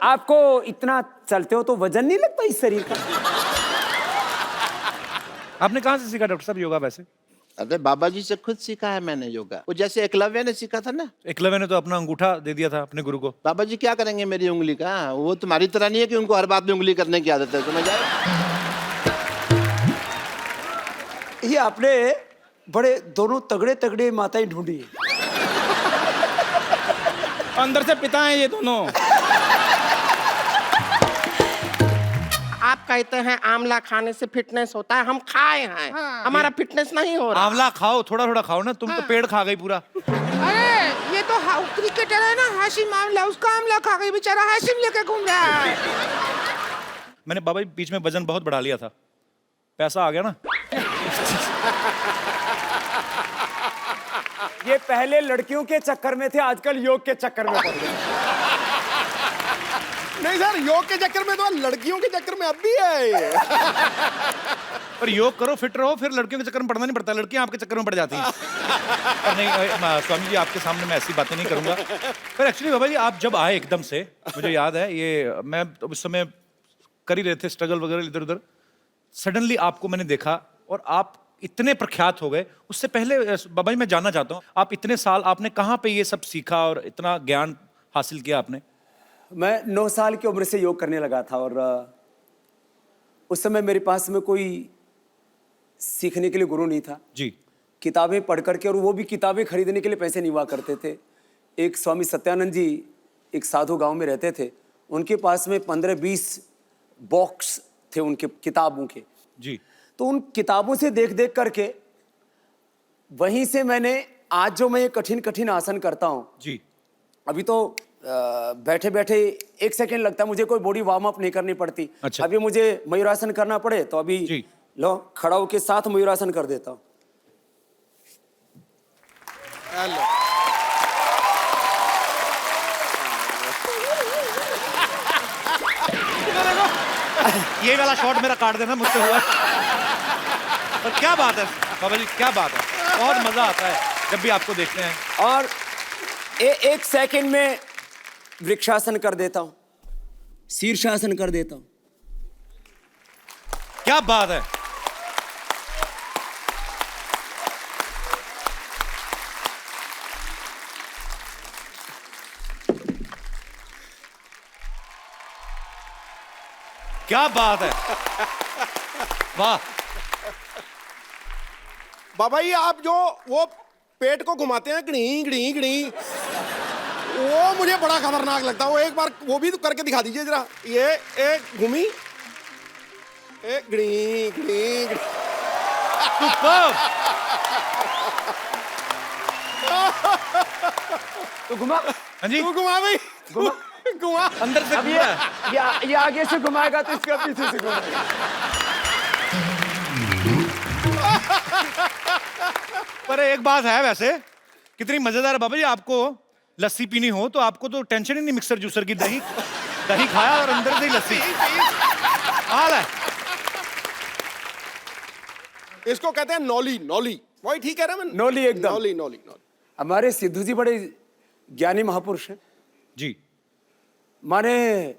आपको इतना चलते हो तो वजन नहीं लगता इस शरीर का? आपने कहाँ से सीखा डॉक्टर साहब योगा वैसे? अरे बाबा जी से खुद सीखा है मैंने योगा। वो जैसे एकलव्य ने सीखा था ना। एकलव्य ने तो अपना अंगूठा दे दिया था अपने गुरु को। बाबा जी क्या करेंगे मेरी उंगली का? वो तुम्हारी तरह नहीं है कि उनको हर बात में उंगली करने की आदत है, समझ आए? ये आपने बड़े दोनों तगड़े तगड़े माताएं ढूंढी है। अंदर से पिता हैं ये दोनों। आप कहते हैं आंवला खाने से फिटनेस होता है, हम खाए हैं। हमारा फिटनेस नहीं हो रहा। आंवला खाओ, थोड़ा थोड़ा खाओ ना, तुम तो पेड़ खा गई पूरा। अरे ये तो क्रिकेटर है ना हाशिम आंवला, उसका आंवला खा गई बेचारा, हाशिम लेके घूम रहा है। मैंने बाबा जी बीच में वजन बहुत बढ़ा लिया था, पैसा आ गया ना। ये पहले लड़कियों के चक्कर में थे, आजकल योग के चक्कर में पड़ गए। नहीं सर, योग के चक्कर में तो लड़कियों के चक्कर में अब भी है ये। पर योग करो, फिट रहो, फिर लड़कियों के चक्कर में पड़ना नहीं पड़ता, लड़कियां आपके चक्कर में पड़ जाती हैं। पर नहीं स्वामी जी, आपके सामने मैं ऐसी बातें नहीं करूंगा। पर एक्चुअली बाबा जी आप जब आए एकदम से, मुझे याद है ये, मैं तो उस समय कर ही रहे थे स्ट्रगल वगैरह इधर उधर, सडनली आपको मैंने देखा और आप इतने प्रख्यात हो गए। उससे पहले बाबा जी मैं जानना चाहता हूँ, आप इतने साल आपने कहाँ पे ये सब सीखा और इतना ज्ञान हासिल किया आपने? मैं 9 साल की उम्र से योग करने लगा था और उस समय मेरे पास में कोई सीखने के लिए गुरु नहीं था जी। किताबें पढ़ करके, और वो भी किताबें खरीदने के लिए पैसे नहीं हुआ करते थे। एक स्वामी सत्यानंद जी एक साधु गांव में रहते थे, उनके पास में 15-20 बॉक्स थे उनके किताबों के जी। तो उन किताबों से देख देख करके वहीं से मैंने आज जो मैं ये कठिन कठिन आसन करता हूँ जी। अभी तो बैठे बैठे 1 सेकंड लगता है, मुझे कोई बॉडी वार्म अप नहीं करनी पड़ती। अच्छा। अभी मुझे मयूरासन करना पड़े तो अभी जी। लो खड़ा होके साथ मयूरासन कर देता हूँ। ये वाला शॉट मेरा काट देना, मुझसे हुआ। पर क्या बात है बाबा जी, क्या बात है, बहुत मजा आता है जब भी आपको देखते हैं। और 1 सेकंड में वृक्षासन कर देता हूँ, शीर्षासन कर देता हूँ। क्या बात है। क्या बात है, वाह। बाबा जी आप जो वो पेट को घुमाते हैं गड़ी गड़ी गड़ी, वो मुझे बड़ा खतरनाक लगता है। वो एक बार वो भी तो करके दिखा दीजिए जरा। ये एक घूमी, एक गड़ी गड़ी गड़ी। तो घुमा। हाँ जी, तू घुमा भाई, घुमा। घुमा। अंदर से अब घूमता है। ये आगे से घुमाएगा तो इसका पीछे से घुमाएगा। पर एक बात है वैसे, कितनी मजेदार है बाबा जी। आपको लस्सी पीनी हो तो आपको तो टेंशन ही नहीं मिक्सर जूसर की, दही दही खाया और अंदर से ही लस्सी हाल है। इसको कहते हैं नौली, नौली। वही ठीक है ना मैं? नौली एकदम। नौली नौली नौली। हमारे सिद्धू जी बड़े ज्ञानी महापुरुष हैं। जी। माने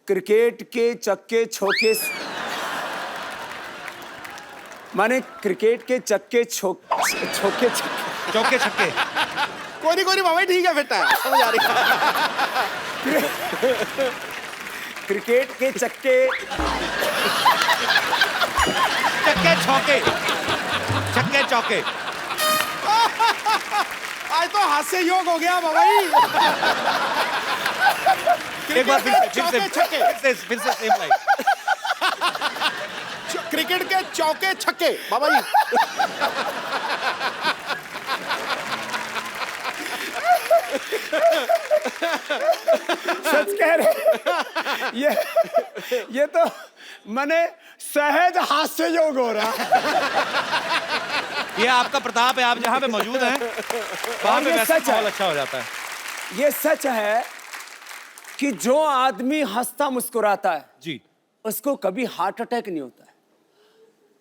क्रिकेट के चक्के छोके, माने क्रिकेट के चक्के छोके चौके छक्के। कोई नहीं बाबा ठीक है, बेटा समझ आ रही है। क्रिकेट के चक्के चक्के छक्के, छक्के चौके। आज तो हास्य योग हो गया बाबा जी। एक बार चौके छक्के, फिर से सेम लाइन। क्रिकेट के चौके छक्के बाबा जी। सच कह रहे। ये तो मैंने सहज हास्य योग हो रहा। ये आपका प्रताप है, आप जहाँ पे मौजूद हैं वहाँ पे ये वैसा सच है। माहौल अच्छा हो जाता है। ये सच है कि जो आदमी हंसता मुस्कुराता है जी। उसको कभी हार्ट अटैक नहीं होता है।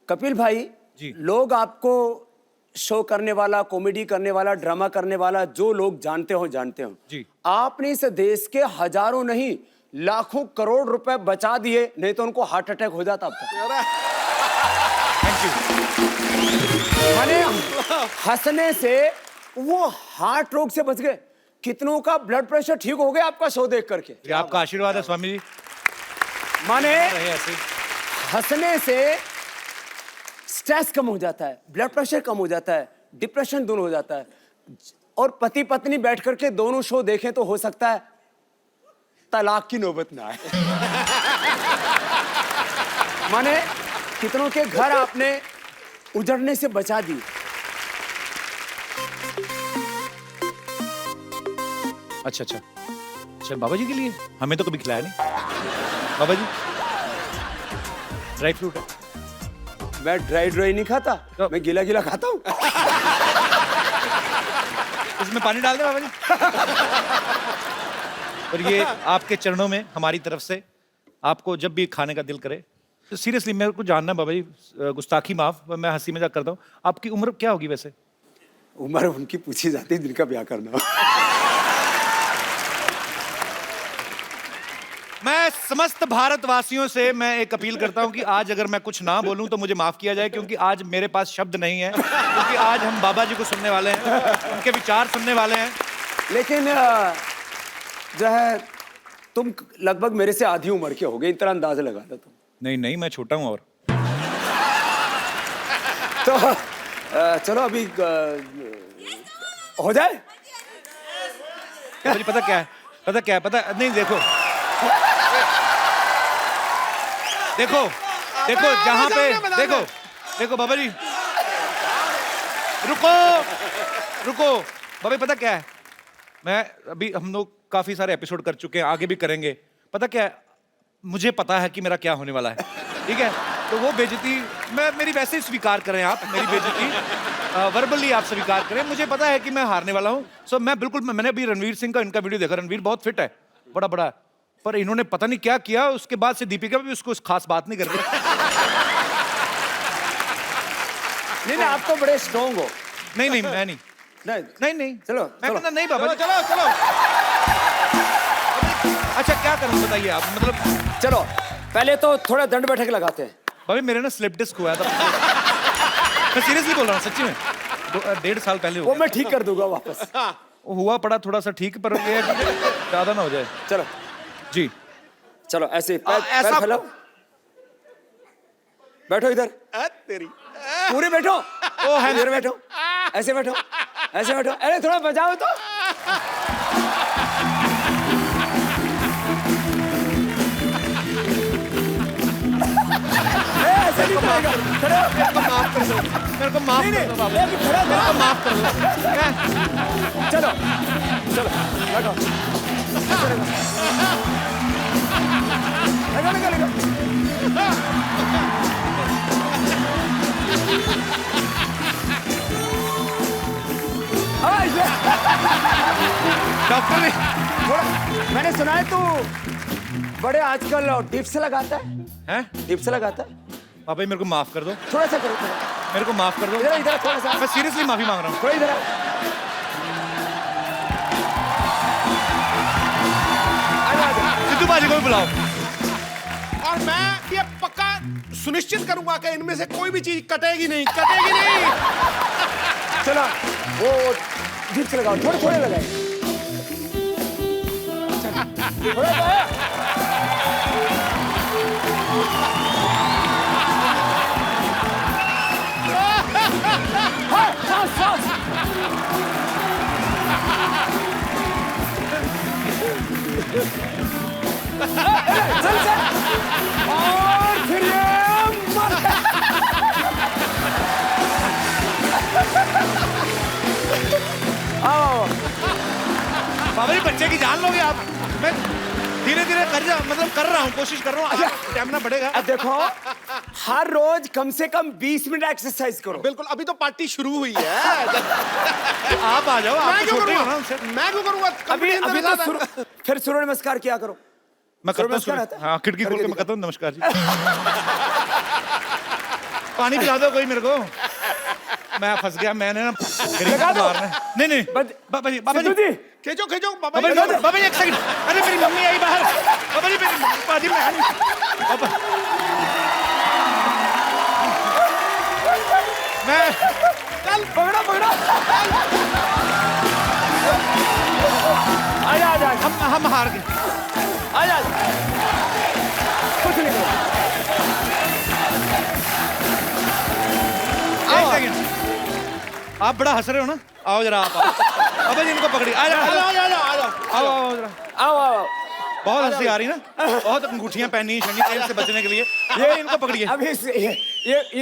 कपिल भाई जी। लोग आपको शो करने वाला, कॉमेडी करने वाला, ड्रामा करने वाला जो लोग जानते हो जी। आपने इस देश के हजारों नहीं लाखों करोड़ रुपए बचा दिए, नहीं तो उनको हार्ट अटैक हो जाता अब तक। Thank you. माने हंसने से वो हार्ट रोग से बच गए। कितनों का ब्लड प्रेशर ठीक हो गया आपका शो देख करके। ये आपका आशीर्वाद है स्वामी जी। माने रहे ऐसे ही। हंसने से स्ट्रेस कम हो जाता है, ब्लड प्रेशर कम हो जाता है, डिप्रेशन दूर हो जाता है। और पति पत्नी बैठ करके दोनों शो देखें तो हो सकता है तलाक की नौबत ना आए। माने कितनों के घर आपने उजड़ने से बचा दिए। अच्छा अच्छा अच्छा, बाबा जी के लिए हमें तो कभी खिलाया नहीं। बाबा जी ड्राई फ्रूट है। मैं ड्राई नहीं खाता, तो- मैं गीला गीला खाता हूँ। इसमें पानी डाल दे बाबा जी। और ये आपके चरणों में हमारी तरफ से, आपको जब भी खाने का दिल करे तो सीरियसली मेरे को जानना है बाबा जी, गुस्ताखी माफ, मैं हंसी मजाक करता हूँ, आपकी उम्र क्या होगी वैसे? उम्र उनकी पूछी जाती है जिनका ब्याह करना हो। मैं समस्त भारतवासियों से मैं एक अपील करता हूं कि आज अगर मैं कुछ ना बोलूं तो मुझे माफ किया जाए, क्योंकि आज मेरे पास शब्द नहीं है, क्योंकि आज हम बाबा जी को सुनने वाले हैं, उनके विचार सुनने वाले हैं। लेकिन जो है तुम लगभग मेरे से आधी उम्र के हो गए, इतना अंदाजा लगा लो तुम। नहीं नहीं, मैं छोटा हूं। और तो चलो अभी हो जाए। बाबा जी पता क्या है, पता नहीं, देखो जहां पे देखो बाबा जी, रुको बाबा, पता क्या है, मैं अभी हम लोग काफी सारे एपिसोड कर चुके हैं, आगे भी करेंगे। पता क्या है, मुझे पता है कि मेरा क्या होने वाला है, ठीक है? तो वो बेइज्जती मेरी वैसे ही स्वीकार करें आप, मेरी बेइज्जती वर्बली आप स्वीकार करें। मुझे पता है कि मैं हारने वाला हूँ। सो मैं बिल्कुल, मैंने अभी रणवीर सिंह का इनका वीडियो देखा, रणवीर बहुत फिट है, बड़ा है, पर इन्होंने पता नहीं क्या किया, उसके बाद से दीपिका भी उसको खास बात नहीं करती। नहीं आप तो बड़े स्ट्रॉन्ग हो। नहीं मैं नहीं, चलो मैं कहता नहीं बाबा जी। चलो अच्छा क्या करूं बताइए आप, मतलब चलो पहले तो थोड़ा दंड बैठक लगाते हैं। भाभी मेरे ना स्लिप डिस्क हुआ था। मैं सीरियसली बोल रहा हूँ, सच्ची में 1.5 साल पहले वो हुआ। मैं ठीक कर दूंगा वापस। वो हुआ पड़ा थोड़ा सा ठीक, पर ये है कि ज्यादा ना हो जाए। चलो जी चलो ऐसे पैर ऐसा- फैलाओ, बैठो इधर, तेरी पूरे बैठो। ओ है इधर बैठो, ऐसे बैठो, अरे थोड़ा बजाओ तो। ऐसे नहीं चलेगा, खड़े हो। मेरे को माफ कर दो बाबा, नहीं, खड़ा हो। मेरे को माफ कर दो। चलो बैठो, लगा। डॉक्टर ने थोड़ा मैंने सुना है तू बड़े आजकल डिप्स लगाता है, हैं? डिप्स लगाता है। बाबा जी मेरे को माफ कर दो, थोड़ा सा करो, थोड़ा मेरे को माफ कर दो। इधर थोड़ा सा, मैं सीरियसली माफी मांग रहा हूँ। थोड़ा इधर आ। सिद्धू बाजी को भी बुलाओ। और मैं ये पक्का सुनिश्चित करूंगा कि इनमें से कोई भी चीज कटेगी नहीं। चलो वो डिप्स लगाओ, थोड़े लगाए, थोड़ा लगाया। सांस। चल और फिर ये आओ। बाबा जी बच्चे की जान लोगे आप। मैं धीरे कर रहा हूँ, कोशिश कर रहा हूँ, स्टैमिना बढ़ेगा। अब देखो हर रोज कम से कम 20 मिनट एक्सरसाइज करो। बिल्कुल, अभी तो पार्टी शुरू हुई है। आप आ जाओ, आप मैं क्यों छोटे हो ना करूंगा? उनसे। मैं क्यों करूंगा? अभी कंपटीशन अभी मेरे तो साथ है। फिर सूर्य नमस्कार किया करो। मैं करता नमस्कार आता हूँ, है? हाँ खिड़की खोल के मैं करके करता हूँ, नमस्कार जी। पानी पिला दो कोई मेरे को, मैं फंस गया, मैंने ना गरीब लगा को दो। मारना है। नहीं बाबा जी सिद्धू जी खींचो बाबा बाबा जी। जी बाबा जी एक सेकंड, अरे मेरी मम्मी आई बाहर। बाबा जी पापा मैं चल पकड़ो पकड़ो आजा आजा हम हार गए। आजा कुछ नहीं करो। एक सेकंड, आप बड़ा हंस रहे हो ना? आओ जरा आप पापा जी इनको पकड़िए। आ जाओ आओ आओ जरा। आओ आओ बहुत हंसी आ रही ना, बहुत अंगूठियां पहनी शनि तेल से बचने के लिए। ये इनको पकड़िए। अब ये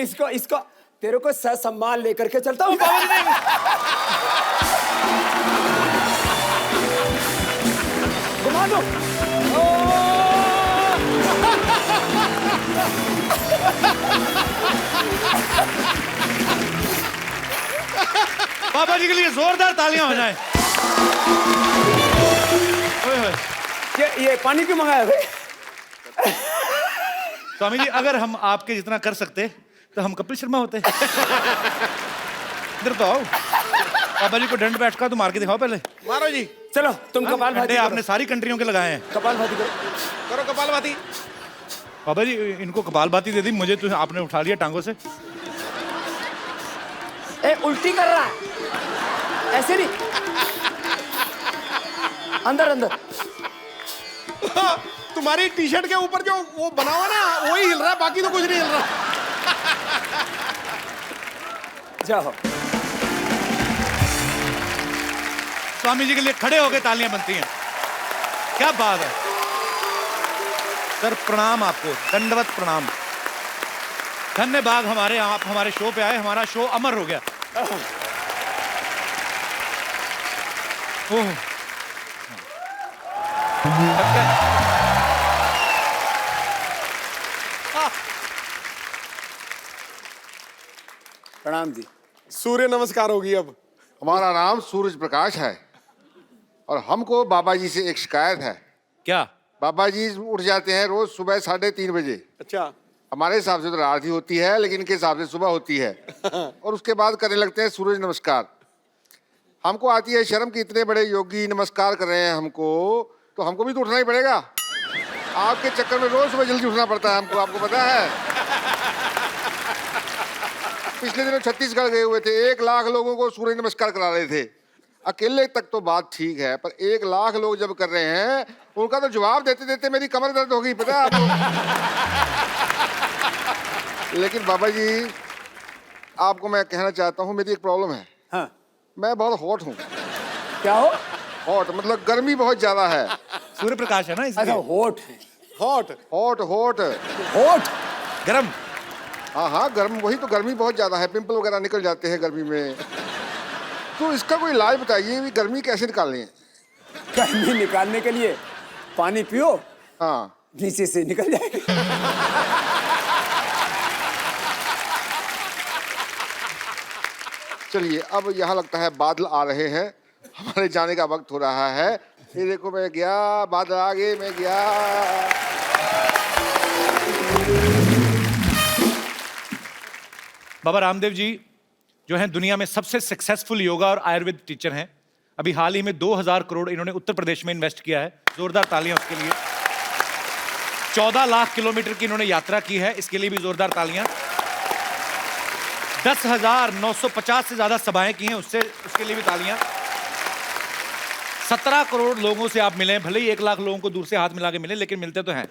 इसको तेरे को सम्मान लेकर के चलता हूँ। बाबा जी नहीं। घुमा दो। पापा जी के लिए जोरदार तालियां हो जाए। ये पानी क्यों मंगाया भाई? स्वामी जी अगर हम आपके जितना कर सकते तो हम कपिल शर्मा होते। इधर तो आओ, पापा जी को दंड बैठ का तो मार के दिखाओ पहले। मारो जी, चलो तुम कपाल भाती करो। आपने सारी कंट्रियों के लगाए हैं। कपाल भाती करो। करो कपालभाति। पापा जी इनको कपाल भाती दे दी, मुझे तो आपने उठा लिया टांगों से। ए उल्टी कर रहा है, ऐसे नहीं, अंदर अंदर। तुम्हारी टी शर्ट के ऊपर जो वो बना हुआ ना वही हिल रहा है, बाकी तो कुछ नहीं हिल रहा। जाओ। स्वामी जी के लिए खड़े होकर तालियां बनती हैं। क्या बात है सर, प्रणाम आपको, दंडवत प्रणाम। धन्यवाद हमारे आप हमारे शो पे आए, हमारा शो अमर हो गया। ओह प्रणाम जी। सूर्य नमस्कार होगी अब। हमारा नाम सूरज प्रकाश है और हमको बाबा जी से एक शिकायत है। क्या? बाबा जी उठ जाते हैं रोज सुबह 3:30 बजे। अच्छा, हमारे हिसाब से तो रात ही होती है, लेकिन इनके हिसाब से सुबह होती है। और उसके बाद करने लगते हैं सूरज नमस्कार। हमको आती है शर्म कि इतने बड़े योगी नमस्कार कर रहे हैं हमको, तो हमको भी तो उठना ही पड़ेगा। आपके चक्कर में रोज सुबह जल्दी उठना पड़ता है हमको, आपको पता है। पिछले दिनों छत्तीसगढ़ गए हुए थे, 1 लाख लोगों को सूर्य नमस्कार करा रहे थे। अकेले तक तो बात ठीक है, पर 1 लाख लोग जब कर रहे हैं उनका तो जवाब देते देते मेरी कमर दर्द हो गई, पता है आपको। लेकिन बाबा जी आपको मैं कहना चाहता हूँ, मेरी एक प्रॉब्लम है। हाँ मैं बहुत हॉट हूँ। क्या हो? हॉट मतलब गर्मी बहुत ज्यादा है। सूर्य प्रकाश है ना अच्छा इसलिए। होठ है। हॉट हॉट हॉट होठ गरम। हाँ गर्म, वही तो, गर्मी बहुत ज्यादा है, पिंपल वगैरह निकल जाते हैं गर्मी में। तो इसका कोई इलाज बताइए, भी गर्मी कैसे निकालनी है। गर्मी निकालने के लिए पानी पियो, हाँ नीचे से निकल जाएगी। चलिए, अब यहाँ लगता है बादल आ रहे हैं, हमारे जाने का वक्त हो रहा है। ये देखो मैं गया, बादल आ गए, मैं गया। बाबा रामदेव जी जो हैं दुनिया में सबसे सक्सेसफुल योगा और आयुर्वेद टीचर हैं। अभी हाल ही में 2000 करोड़ इन्होंने उत्तर प्रदेश में इन्वेस्ट किया है, जोरदार तालियां उसके लिए। 14 लाख किलोमीटर की इन्होंने यात्रा की है, इसके लिए भी जोरदार तालियां। 10,950 से ज्यादा सभाएं की हैं, उसके लिए भी तालियां। 17 करोड़ लोगों से आप मिले, भले ही 1 लाख लोगों को दूर से हाथ मिला के मिले, लेकिन मिलते तो हैं।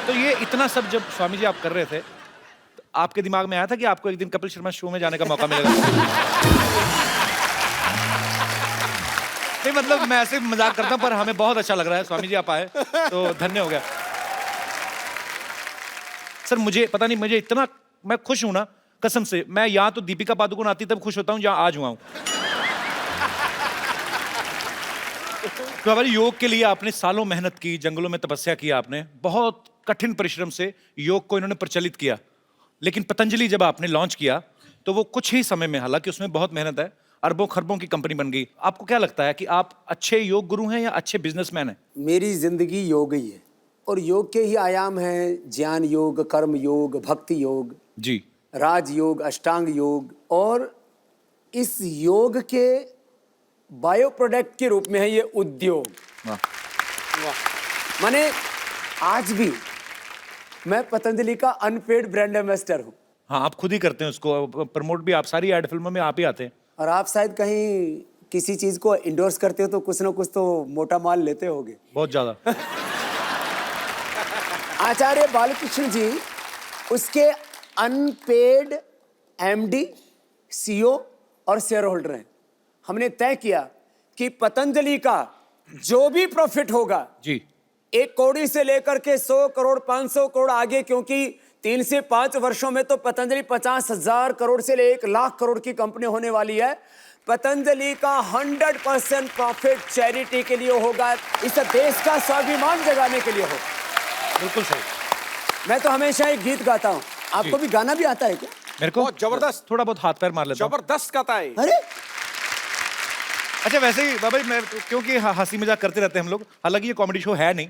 तो ये इतना सब जब स्वामी जी आप कर रहे थे, तो आपके दिमाग में आया था कि आपको एक दिन कपिल शर्मा शो में जाने का मौका मिलेगा? नहीं मतलब मैं ऐसे मजाक करता हूं, पर हमें बहुत अच्छा लग रहा है स्वामी जी आप आए, तो धन्य हो गया। सर मुझे पता नहीं, मुझे इतना मैं खुश हूं ना, कसम से। मैं यहाँ तो दीपिका पादुकोण आती तब खुश होता हूँ, जहाँ आज हुआ हूँ। तो हमारे योग के लिए आपने सालों मेहनत की, जंगलों में तपस्या की आपने, बहुत कठिन परिश्रम से योग को इन्होंने प्रचलित किया। लेकिन पतंजलि जब आपने लॉन्च किया तो वो कुछ ही समय में, हालांकि उसमें बहुत मेहनत है, अरबों खरबों की कंपनी बन गई। आपको क्या लगता है कि आप अच्छे योग गुरु हैं या अच्छे बिजनेसमैन हैं? मेरी जिंदगी योग ही है, और योग के ही आयाम हैं ज्ञान योग, कर्म योग, भक्ति योग, जी, राज योग, अष्टांग योग। और इस योग के बायो प्रोडक्ट के रूप में है ये उद्योग। वाह। माने आज भी मैं पतंजलि का अनपेड ब्रांड एम्बेसडर हूँ। हाँ, आप खुद ही करते हैं उसको, प्रमोट भी आप, सारी एड फिल्मों में आप ही आते हैं। और आप शायद कहीं किसी चीज को इंडोर्स करते हो तो कुछ ना कुछ तो मोटा माल लेते होगे। बहुत ज्यादा। आचार्य बालकृष्ण जी उसके अनपेड एमडी, सीईओ और शेयर होल्डर हैं। हमने तय किया कि पतंजलि का जो भी प्रॉफिट होगा जी, 1 करोड़ से लेकर के 100 करोड़ 500 करोड़ आगे, क्योंकि 3 से 5 वर्षों में तो पतंजलि 50,000 करोड़ से 1 लाख करोड़ की कंपनी होने वाली है। पतंजलि का 100% प्रॉफिट चैरिटी के लिए होगा, इस देश का स्वाभिमान जगाने के लिए हो। बिल्कुल सही। मैं तो हमेशा एक गीत गाता हूँ, आपको भी गाना भी आता है क्या? मेरे को बहुत जबरदस्त। थोड़ा बहुत हाथ पैर मार लेता हूँ। जबरदस्त गाता है। अरे अच्छा, वैसे ही बाबा जी, मैं क्योंकि हंसी मजाक करते रहते हैं हम लोग, हालांकि ये कॉमेडी शो है नहीं,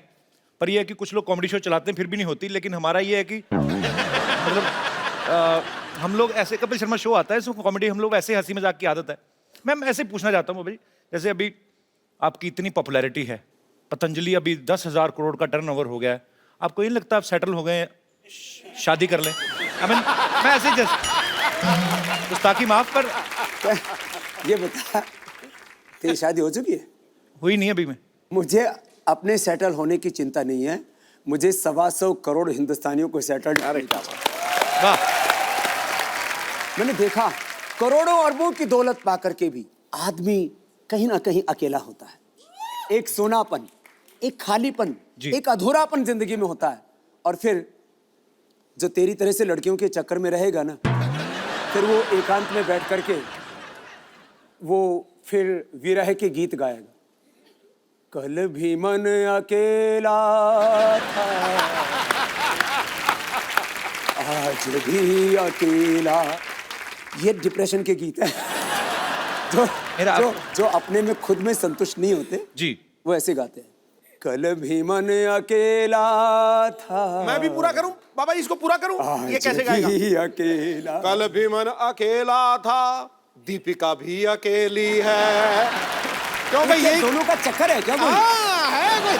पर ये है कि कुछ लोग कॉमेडी शो चलाते हैं फिर भी नहीं होती, लेकिन हमारा ये है कि मतलब हम लोग ऐसे, कपिल शर्मा शो आता है, इसमें कॉमेडी हम लोग ऐसे हंसी मजाक की आदत है। मैं ऐसे पूछना चाहता हूँ बाबा जी, जैसे अभी आपकी इतनी पॉपुलैरिटी है, पतंजलि अभी 10,000 करोड़ का टर्नओवर हो गया है, आपको ये नहीं लगता आप सेटल हो गए हैं, शादी कर लें? I mean, मैं ऐसे जस्ट गुस्ताखी माफ, पर ये बता, तेरी शादी हो चुकी है? हुई नहीं अभी। में मुझे अपने सेटल होने की चिंता नहीं है, मुझे 125 करोड़ हिंदुस्तानियों को सेटल। वाह, मैंने देखा करोड़ों अरबों की दौलत पाकर के भी आदमी कहीं ना कहीं अकेला होता है। एक सोनापन, एक खालीपन, एक अधूरापन जिंदगी में होता है। और फिर जो तेरी तरह से लड़कियों के चक्कर में रहेगा ना, फिर वो एकांत में बैठ करके वो फिर विरह के गीत गाएगा। कल भी मन अकेला था, आज भी अकेला। ये डिप्रेशन के गीत है। जो अपने में खुद में संतुष्ट नहीं होते जी, वो ऐसे गाते हैं। कल भी मन अकेला था। मैं भी पूरा करूं बाबा जी, इसको पूरा करूं? ये कैसे गाएगा? भी अकेला। कल भी मन अकेला था, दीपिका भी अकेली है। क्यों भाई, यही दोनों का चक्कर है क्या? हाँ, है कोई?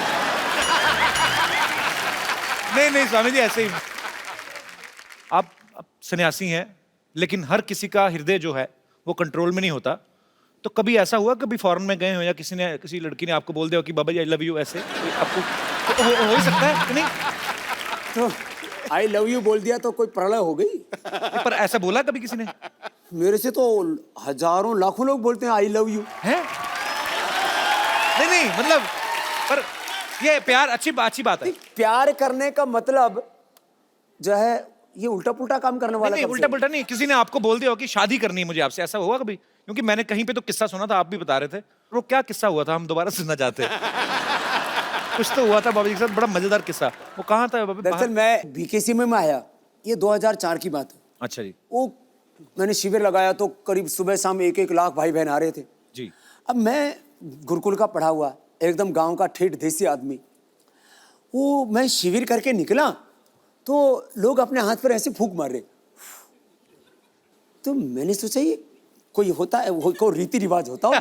नहीं स्वामी जी, ऐसे ही आप सन्यासी हैं, लेकिन हर किसी का हृदय जो है वो कंट्रोल में नहीं होता। तो कभी ऐसा हुआ, कभी फॉरेन में गए हो या किसी लड़की ने आपको बोल दिया कि बाबा जी आई लव यू, ऐसे आपको तो हो ही सकता है कि नहीं? तो आई लव यू बोल दिया तो कोई प्रलय हो गई? पर ऐसा बोला कभी किसी ने? मेरे से तो हजारों लाखों लोग बोलते हैं आई लव यू। हैं? नहीं मतलब, पर ये प्यार अच्छी बात है। प्यार करने का मतलब जो है ये उल्टा पुल्टा काम करने वाला। नहीं, उल्टा पुल्टा नहीं, किसी ने आपको बोल दिया हो कि शादी करनी है मुझे आपसे, ऐसा हुआ कभी? क्योंकि मैंने कहीं पे तो किस्सा सुना था, आप भी बता रहे थे, वो क्या किस्सा हुआ था, हम दोबारा सुनना चाहते हैं। कुछ तो हुआ था बाबा जी के साथ, बड़ा मजेदार किस्सा। वो कहाँ था बाबा? दरअसल मैं बीकेसी में आया, ये 2004 की बात है। अच्छा जी। वो मैंने शिविर लगाया तो करीब सुबह शाम 1-1 लाख भाई बहन आ रहे थे जी। अब मैं गुरुकुल का पढ़ा हुआ एकदम गांव का ठेठ देसी आदमी, वो मैं शिविर करके निकला तो लोग अपने हाथ पर ऐसे फूंक मार रहे। तो मैंने सोचा ये कोई होता है, कोई रीति रिवाज होता हो।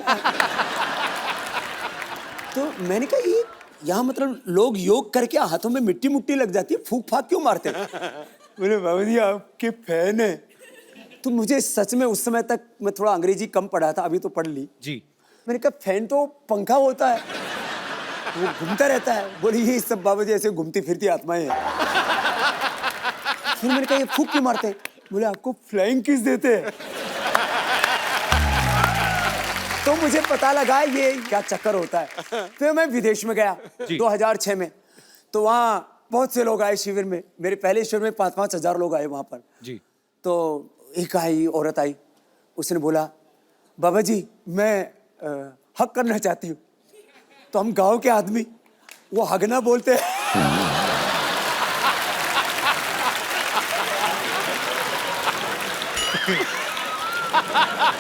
तो मैंने कहा ये यहाँ मतलब लोग योग करके हाथों में मिट्टी मुट्टी लग जाती है, फूंक फाक क्यों मारते हैं? बोले बाबा जी आपके फैन है। तो मुझे सच में उस समय तक मैं थोड़ा अंग्रेजी कम पढ़ा था, अभी तो पढ़ ली जी। मैंने कहा फैन तो पंखा होता है, वो घूमता रहता है। बोले ये सब बाबा जी ऐसे घूमती फिरती आत्माएं हैं। फिर मैंने कहा ये फूंक क्यों मारते हैं? बोले आपको फ्लाइंग किस देते हैं। तो मुझे पता लगा ये क्या चक्कर होता है। फिर मैं विदेश में गया 2006 में, तो वहाँ बहुत से लोग आए शिविर में। मेरे पहले शिविर में 5-5 हजार लोग आए वहाँ पर जी। तो एक औरत आई, उसने बोला बाबा जी मैं हक करना चाहती हूँ। तो हम गांव के आदमी वो हगना बोलते हैं।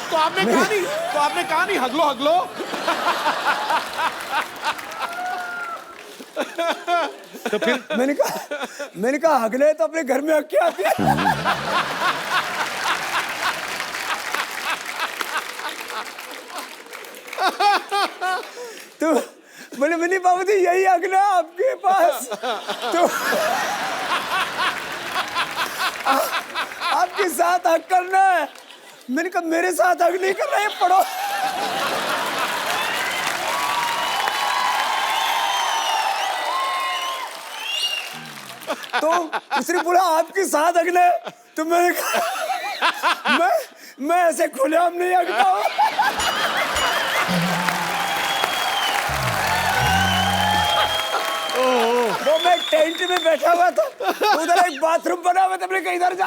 तो आपने कहा नहीं हगलो हगलो। तो फिर मैंने कहा हगले तो अपने घर में हक के आती है। तो बोले मैंने बाबा जी यही अगला आपके पास। तो आपके साथ हक करना है। मैंने कहा मेरे साथ हक नहीं करना है, पढ़ो। तो उसने बोला आपके साथ हकना है, तो मैंने कहा मैं ऐसे खुलेआम नहीं हकता हूँ। वो मैं टेंट में बैठा हुआ था, उधर एक बाथरूम बना हुआ था, मैंने कहा इधर जा।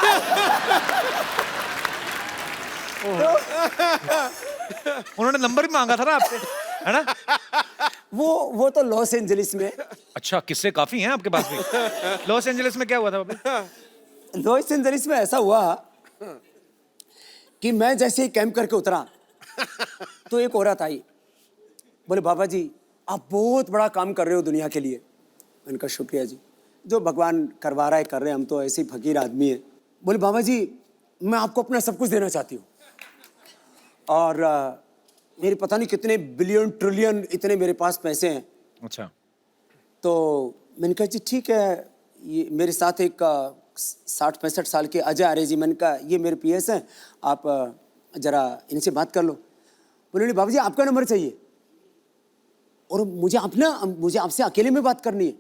उन्होंने नंबर भी मांगा था ना आपसे, है ना? वो तो लॉस एंजलिस में। अच्छा, किस्से काफी हैं आपके पास भी। लॉस एंजलिस में क्या हुआ था बाबा? लॉस एंजलिस में ऐसा हुआ कि मैं जैसे ही कैंप करके उतरा तो एक औरत आई, बोले बाबा जी आप बहुत बड़ा काम कर रहे हो दुनिया के लिए। मैंने कहा शुक्रिया जी, जो भगवान करवा रहा है कर रहे हैं, हम तो ऐसे ही फकीर आदमी है। बोले बाबा जी मैं आपको अपना सब कुछ देना चाहती हूँ, और मेरे पता नहीं कितने बिलियन ट्रिलियन इतने मेरे पास पैसे हैं। अच्छा। तो मैंने कहा जी ठीक है, ये मेरे साथ एक 60-65 साल के अजय आर्य जी, मैंने कहा ये मेरे पीएस हैं, आप जरा इनसे बात कर लो। बोले नहीं बाबा जी आपका नंबर चाहिए, और मुझे आपसे अकेले में बात करनी है।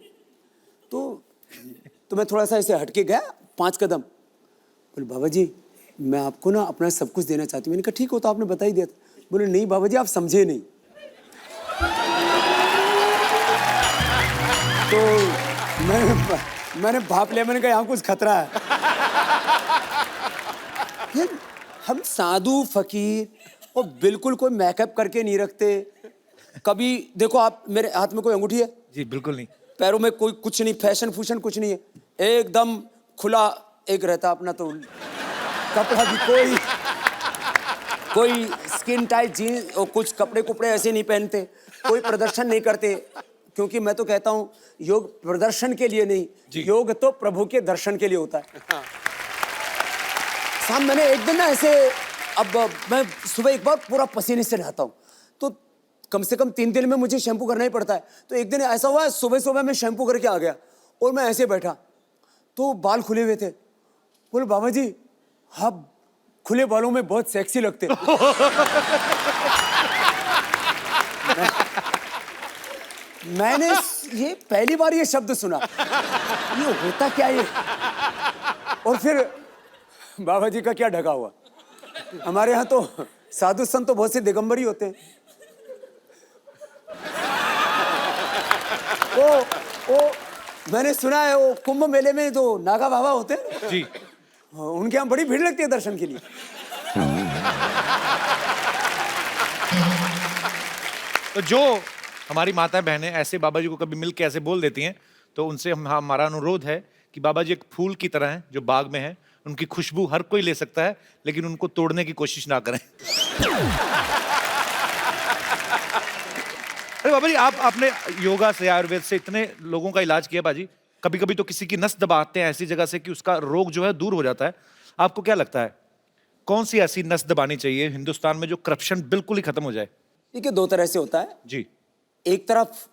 तो मैं थोड़ा सा ऐसे हटके गया 5 कदम। बोले बाबा जी मैं आपको ना अपना सब कुछ देना चाहती हूँ। मैंने कहा ठीक हो, तो आपने बता ही दिया था। बोले नहीं बाबा जी आप समझे नहीं। तो मैंने भाप लिया, मैंने कहा यहाँ कुछ खतरा है। फिर हम साधु फकीर और बिल्कुल कोई मेकअप करके नहीं रखते। कभी देखो आप, मेरे हाथ में कोई अंगूठी है? जी बिल्कुल नहीं। पैरों में कोई कुछ नहीं, फैशन फूशन कुछ नहीं है, एकदम खुला एक रहता अपना। तो कपड़ा भी कोई स्किन टाइट जीन्स और कुछ कपड़े ऐसे नहीं पहनते, कोई प्रदर्शन नहीं करते, क्योंकि मैं तो कहता हूँ योग प्रदर्शन के लिए नहीं, योग तो प्रभु के दर्शन के लिए होता है। शाम मैंने एक दिन ना ऐसे, अब मैं सुबह एक बार पूरा पसीने से नहाता हूँ, तो कम से कम 3 दिन में मुझे शैम्पू करना ही पड़ता है। तो एक दिन ऐसा हुआ सुबह मैं शैम्पू करके आ गया और मैं ऐसे बैठा तो बाल खुले हुए थे। बोले बाबा जी आप खुले बालों में बहुत सेक्सी लगते। मैंने ये पहली बार ये शब्द सुना, ये होता क्या ये? और फिर बाबा जी का क्या ढका हुआ, हमारे यहाँ तो साधु संत तो बहुत से दिगंबर ही होते हैं। वो मैंने सुना है वो कुंभ मेले में जो नागा बाबा होते हैं जी, उनके यहाँ बड़ी भीड़ लगती है दर्शन के लिए। तो जो हमारी माता बहनें ऐसे बाबा जी को कभी मिल के ऐसे बोल देती हैं, तो उनसे हमारा अनुरोध है कि बाबा जी एक फूल की तरह हैं जो बाग में है, उनकी खुशबू हर कोई ले सकता है, लेकिन उनको तोड़ने की कोशिश ना करें। अरे बाबा जी आपने योगा से आयुर्वेद से इतने लोगों का इलाज किया बाजी, कभी कभी तो किसी की नस दबाते हैं ऐसी जगह से कि उसका रोग जो है दूर हो जाता है। आपको क्या लगता है कौन सी ऐसी नस दबानी चाहिए हिंदुस्तान में जो करप्शन बिल्कुल ही खत्म हो जाए? देखिए 2 तरह से होता है जी। एक तरफ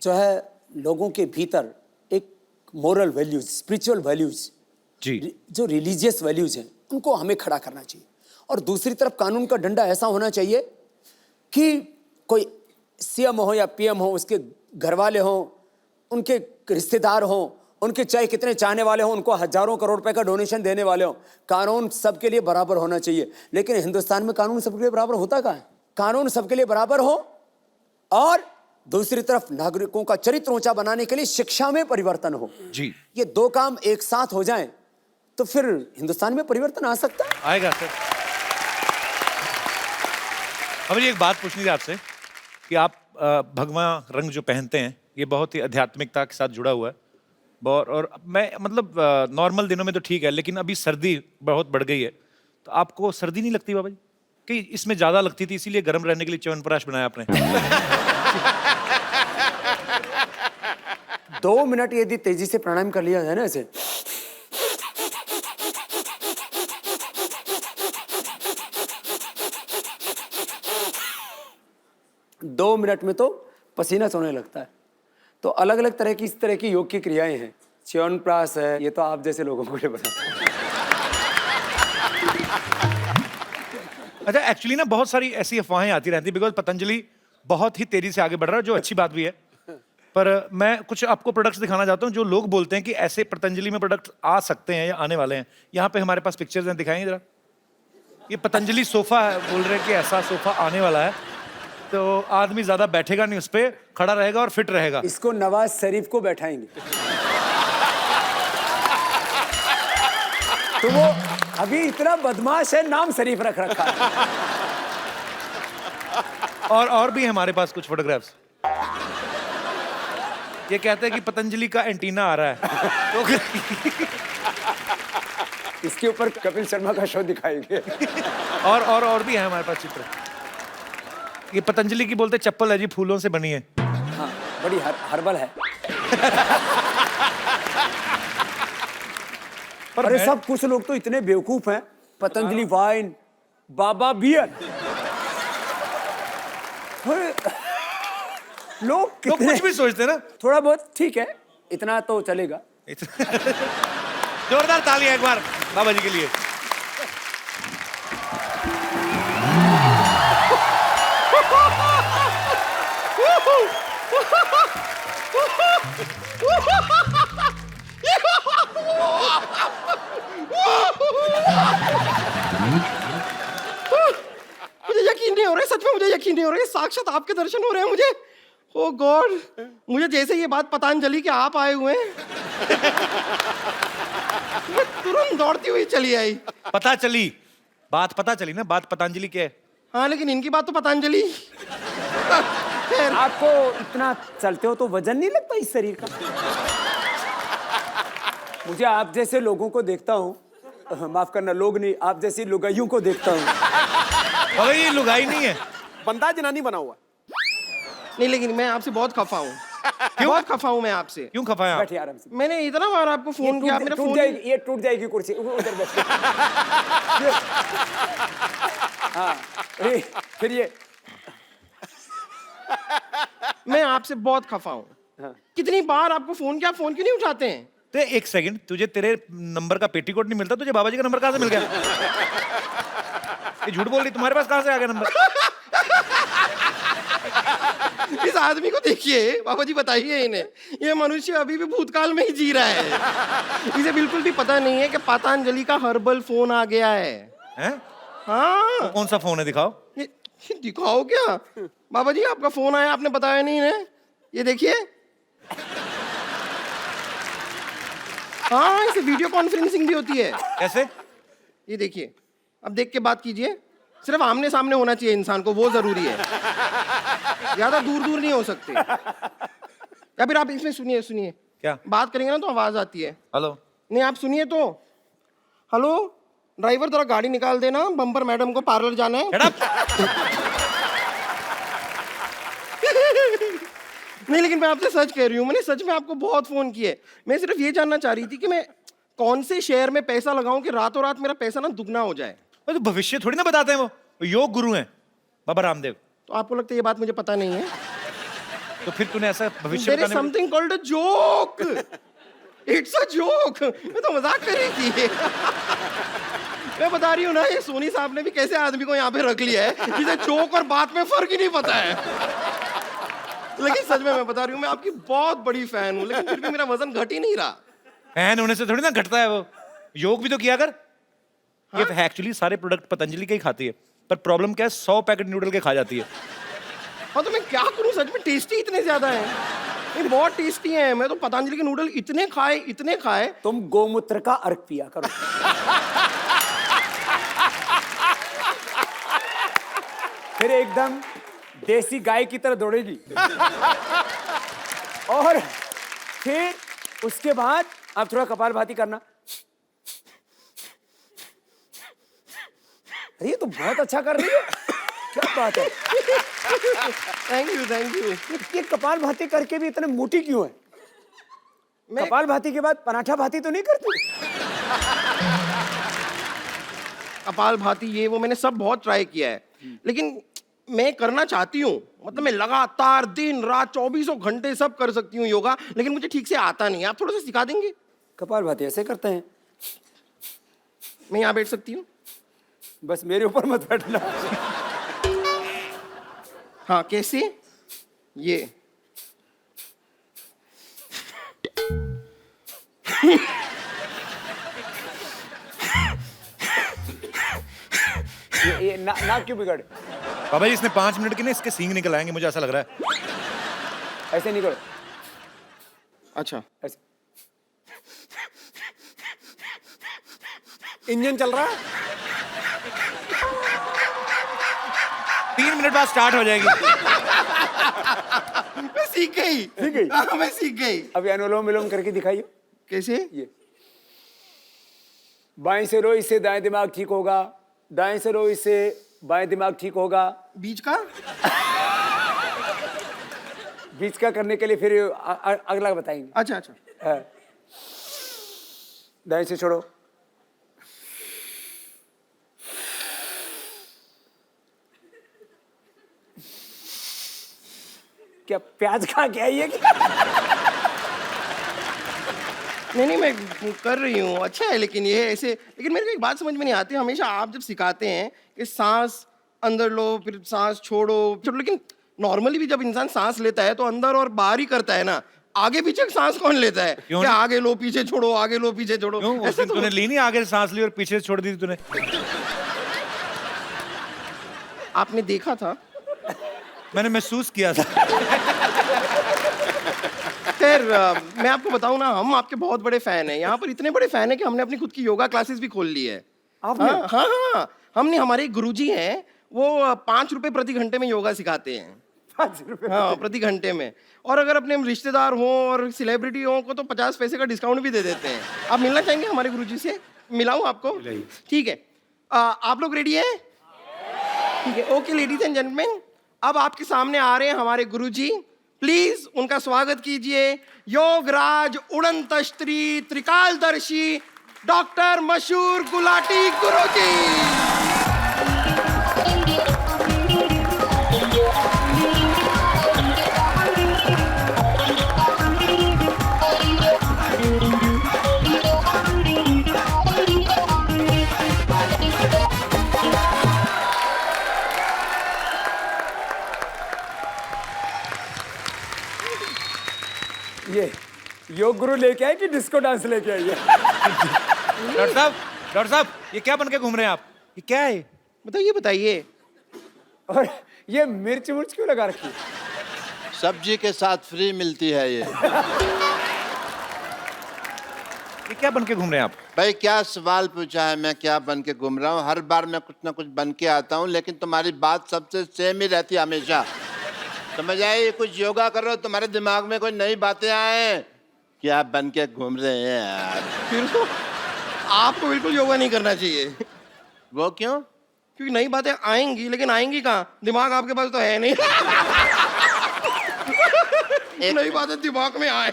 जो है लोगों के भीतर एक मोरल वैल्यूज, स्पिरिचुअल वैल्यूज, जी, जो रिलीजियस वैल्यूज हैं उनको हमें खड़ा करना चाहिए, और दूसरी तरफ कानून का डंडा ऐसा होना चाहिए कि कोई सीएम हो या पीएम हो, उसके घर वाले हों, उनके रिश्तेदार हों, उनके चाहे कितने चाहने वाले हों, उनको हजारों करोड़ रुपए का डोनेशन देने वाले हों, कानून सबके लिए बराबर होना चाहिए। लेकिन हिंदुस्तान में कानून सबके लिए बराबर होता कहाँ है? कानून सबके लिए बराबर हो और दूसरी तरफ नागरिकों का चरित्र ऊंचा बनाने के लिए शिक्षा में परिवर्तन हो। जी, ये 2 काम एक साथ हो जाएं तो फिर हिंदुस्तान में परिवर्तन आ सकता है। आएगा सर। अब मुझे एक बात पूछनी थी आपसे कि आप भगवा रंग जो पहनते हैं ये बहुत ही आध्यात्मिकता के साथ जुड़ा हुआ है, और मैं मतलब नॉर्मल दिनों में तो ठीक है, लेकिन अभी सर्दी बहुत बढ़ गई है, तो आपको सर्दी नहीं लगती बाबा जी? कि इसमें ज्यादा लगती थी इसीलिए गर्म रहने के लिए च्यवनप्राश बनाया आपने? 2 मिनट यदि तेजी से प्राणायाम कर लिया जाए ना ऐसे, दो मिनट में तो पसीना सोने लगता है। तो अलग अलग तरह की इस तरह की योग की क्रियाएं हैं, च्यवनप्राश है, ये तो आप जैसे लोगों को लिए बताता हूं। अच्छा एक्चुअली ना बहुत सारी ऐसी अफवाहें आती रहती बिकॉज पतंजलि बहुत ही तेजी से आगे बढ़ रहा है जो अच्छी बात भी है। पर मैं कुछ आपको प्रोडक्ट्स दिखाना चाहता हूँ जो लोग बोलते हैं कि ऐसे पतंजलि में प्रोडक्ट आ सकते हैं या आने वाले हैं। यहाँ पे हमारे पास पिक्चर्स हैं, दिखाएंगे जरा। ये पतंजलि सोफा है, बोल रहे हैं कि ऐसा सोफा आने वाला है तो आदमी ज्यादा बैठेगा नहीं, उस पर खड़ा रहेगा और फिट रहेगा। इसको नवाज शरीफ को बैठाएंगे तो वो अभी इतना बदमाश है, नाम शरीफ रख रखा है। और भी हमारे पास कुछ फोटोग्राफ्स। ये कहते हैं कि पतंजलि का एंटीना आ रहा है तो इसके ऊपर कपिल शर्मा का शो दिखाएंगे। और भी है हमारे पास चित्र। ये पतंजलि की बोलते चप्पल है जी, फूलों से बनी है। हाँ, बड़ी हर्बल है। पर अरे सब कुछ लोग तो इतने बेवकूफ हैं, पतंजलि वाइन, बाबा बियर। लोग तो कितने कुछ भी सोचते हैं ना। थोड़ा बहुत ठीक है, इतना तो चलेगा। जोरदार तालियां एक बार बाबा जी के लिए। मुझे यकीन नहीं हो रहा है, सच में मुझे यकीन नहीं हो रहा है, साक्षात आपके दर्शन हो रहे हैं मुझे। ओ गॉड, मुझे जैसे ये बात पतंजलि के आप आए हुए हैं मैं तुरंत दौड़ती हुई चली आई। पता चली ना, बात पतंजलि की है। हाँ लेकिन इनकी बात तो पतंजलि। खैर, आपको इतना चलते हो तो वजन नहीं लगता इस शरीर का? मुझे आप जैसे लोगों को देखता हूँ, माफ करना लोग नहीं, आप जैसी लुगाइयों को देखता हूँ। अरे ये लुगाई नहीं है, बंदा जनानी बना हुआ। नहीं लेकिन मैं आपसे बहुत खफा हूँ। बहुत खफा हूँ मैं आपसे। क्यों खफाया आप? बैठिए आराम से। मैंने इतना बार आपको फोन किया, आप मेरा टूट फोन जाएगी, ये टूट जाएगी कुर्सी, उधर बैठिए। हाँ, फिर ये मैं आपसे बहुत खफा हूँ। कितनी बार आपको फोन किया, आप फोन क्यों नहीं उठाते हैं? तो एक सेकंड, तुझे तेरे नंबर का पेटीकोट नहीं मिलता, तुझे बाबा जी का नंबर कहाँ से मिल गया? ये झूठ बोल रही, तुम्हारे पास कहाँ से आ गया नंबर? इस आदमी को देखिए, बाबा जी बताइए इन्हें, ये मनुष्य अभी भी भूतकाल में ही जी रहा है। इसे बिल्कुल भी पता नहीं है कि पतंजलि का हर्बल फोन आ गया है। हैं? हाँ, कौन सा फोन है, दिखाओ। ये दिखाओ क्या? बाबा जी आपका फोन आया, आपने बताया नहीं इन्हें। ये देखिए, हाँ इसे वीडियो कॉन्फ्रेंसिंग भी होती है। कैसे? ये देखिए, अब देख के बात कीजिए। सिर्फ आमने सामने होना चाहिए इंसान को, वो जरूरी है, ज्यादा दूर दूर नहीं हो सकते। या फिर आप इसमें सुनिए, क्या बात करेंगे ना तो आवाज आती है। हेलो? नहीं आप सुनिए तो। हेलो ड्राइवर, जरा गाड़ी निकाल देना, बम्पर मैडम को पार्लर जाना है। Shut up! नहीं लेकिन मैं आपसे सच कह रही हूँ, मैंने सच में आपको बहुत फोन किए। मैं सिर्फ ये जानना चाह रही थी कि मैं कौन से शेयर में पैसा लगाऊं कि रातों रात मेरा पैसा ना दुगना हो जाए। तो भविष्य थोड़ी ना बताते हैं, वो योग गुरु हैं बाबा रामदेव। तो आपको लगता है ये बात मुझे पता नहीं है? तो फिर तूने ऐसा भविष्य There is बताने में- something called a joke. It's a joke. मैं तो मजाक कर रही थी। मैं बता रही हूँ ना, ये सोनी साहब ने भी कैसे आदमी को यहाँ पे रख लिया है जिसे जोक और बात में फर्क ही नहीं पता है। लेकिन सच में मैं बता रही हूँ, मैं आपकी बहुत बड़ी फैन हूँ, लेकिन फिर भी मेरा वजन घट ही नहीं रहा। फैन होने से थोड़ी ना घटता है वो। योग भी तो किया कर। ये एक्चुअली सारे प्रोडक्ट पतंजलि के ही खाती है, पर प्रॉब्लम क्या है, 100 पैकेट नूडल के खा जाती है। हाँ तो मैं क्या करूँ, सच में टेस्टी इतने ज्यादा है, ये बहुत टेस्टी है। मैं तो पतंजलि के नूडल इतने खाए। तुम गोमूत्र का अर्क पिया करो। फिर एकदम देसी गाय की तरह दौड़ेगी। और फिर उसके बाद आप थोड़ा कपालभाति करना। अरे ये तो बहुत अच्छा कर रही है, क्या बात है। Thank you. ये कपालभाति करके भी इतने मोटी क्यों है? कपालभाति के बाद पराठा भाती तो नहीं करती? कपालभाति ये वो मैंने सब बहुत ट्राई किया है, लेकिन मैं करना चाहती हूँ। मतलब मैं लगातार दिन रात 24 घंटे सब कर सकती हूँ योगा, लेकिन मुझे ठीक से आता नहीं है। आप थोड़ा सा सिखा देंगे? कपालभाति ऐसे करते हैं। मैं यहाँ बैठ सकती हूँ? बस मेरे ऊपर मत बैठना। हाँ कैसे? ये ये नाक क्यों बिगड़? बाबा जी इसने 5 मिनट के ना इसके सींग निकल आएंगे, मुझे ऐसा लग रहा है। ऐसे नहीं करो, अच्छा ऐसे। इंजन चल रहा है। 3 मिनट बाद स्टार्ट हो जाएगी। मैं सीख गई। सीख गई? हाँ मैं सीख गई। अभी अनुलोम विलोम करके दिखाइए। कैसे? ये बाएं से रो, इससे दाएं दिमाग ठीक होगा। दाएं से रो, इससे बाएं दिमाग ठीक होगा। बीच का? बीच का करने के लिए फिर अगला बताएंगे। अच्छा अच्छा। हाँ। दाएं से छोड़ो। क्या प्याज खा के आई है क्या? नहीं मैं कर रही हूँ, अच्छा है। लेकिन ये ऐसे, लेकिन मेरे को एक बात समझ में नहीं आती। हमेशा आप जब सिखाते हैं कि सांस अंदर लो फिर सांस छोड़ो, लेकिन नॉर्मली भी जब इंसान सांस लेता है तो अंदर और बाहर ही करता है ना, आगे पीछे सांस कौन लेता है? क्यों क्या नहीं? आगे लो पीछे छोड़ो, आगे लो पीछे छोड़ो, क्यों? उस ऐसे दिन तूने ली नहीं, आगे सांस ली और पीछे से छोड़ दी थी तूने। आपने देखा था? मैंने महसूस किया था। खैर मैं आपको बताऊं ना, हम आपके बहुत बड़े फैन हैं। यहाँ पर इतने बड़े फैन हैं कि हमने अपनी खुद की योगा क्लासेस भी खोल ली है। आपने? हाँ हाँ हाँ, हमने, हमारे एक गुरुजी हैं, वो 5 रुपए प्रति घंटे में योगा सिखाते हैं। 5 रुपए? हाँ प्रति घंटे में। और अगर अपने रिश्तेदार हों और सेलिब्रिटी हों को तो 50 पैसे का डिस्काउंट भी दे देते हैं। आप मिलना चाहेंगे हमारे गुरुजी से? मिलाऊं आपको? ठीक है। आप लोग रेडी हैं? ठीक है, ओके लेडीज एंड जेंटलमैन, अब आपके सामने आ रहे हैं हमारे गुरुजी। प्लीज उनका स्वागत कीजिए। योगराज उड़ंत स्त्री त्रिकालदर्शी डॉक्टर मशहूर गुलाटी गुरुजी। ये योग गुरु लेके आए कि डिस्को डांस लेके आई है? डॉक्टर साहब ये क्या बन के घूम रहे हैं आप? ये क्या है? बताइए बताइए। और ये मिर्च मुर्च क्यों लगा रखी? सब्जी के साथ फ्री मिलती है ये। ये क्या बन के घूम रहे हैं आप? भाई क्या सवाल पूछा है, मैं क्या बन के घूम रहा हूँ? हर बार मैं कुछ ना कुछ बन के आता हूँ, लेकिन तुम्हारी बात सबसे सेम ही रहती है हमेशा। समझ आई? कुछ योगा कर रहे हो, तुम्हारे दिमाग में कोई नई बातें आए, क्या बन के घूम रहे हैं यार? फिर तो आपको बिल्कुल योगा नहीं करना चाहिए। वो क्यों? क्योंकि नई बातें आएंगी, लेकिन आएंगी कहाँ? दिमाग आपके पास तो है नहीं। नई बातें दिमाग में आए।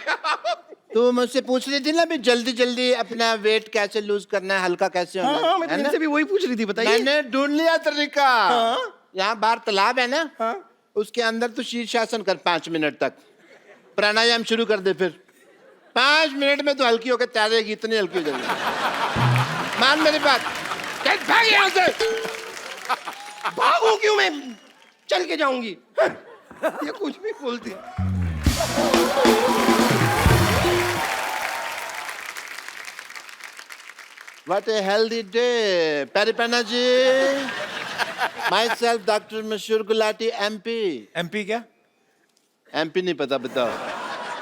तू मुझसे पूछ रही थी ना भी जल्दी जल्दी अपना वेट कैसे लूज करना है, हल्का कैसे होना हाँ, मैं है ना? तुमसे भी वही पूछ रही थी, बताइए। मैंने ढूंढ लिया तरीका। यहाँ बाहर तालाब है ना, हाँ। उसके अंदर तू शीर्षासन कर 5 मिनट तक, प्राणायाम शुरू कर दे, फिर 5 मिनट में तो हल्की होकर तैरेगी, इतनी हल्की हो जाएगी। मान मेरी बात, चल भाग यहाँ से। भागू क्यों? मैं चल के जाऊंगी। ये कुछ भी बोलती है। What a healthy day, Paripana ji. Myself, Dr. Mashur Gulati, MP. MP क्या? MP नहीं पता, बताओ।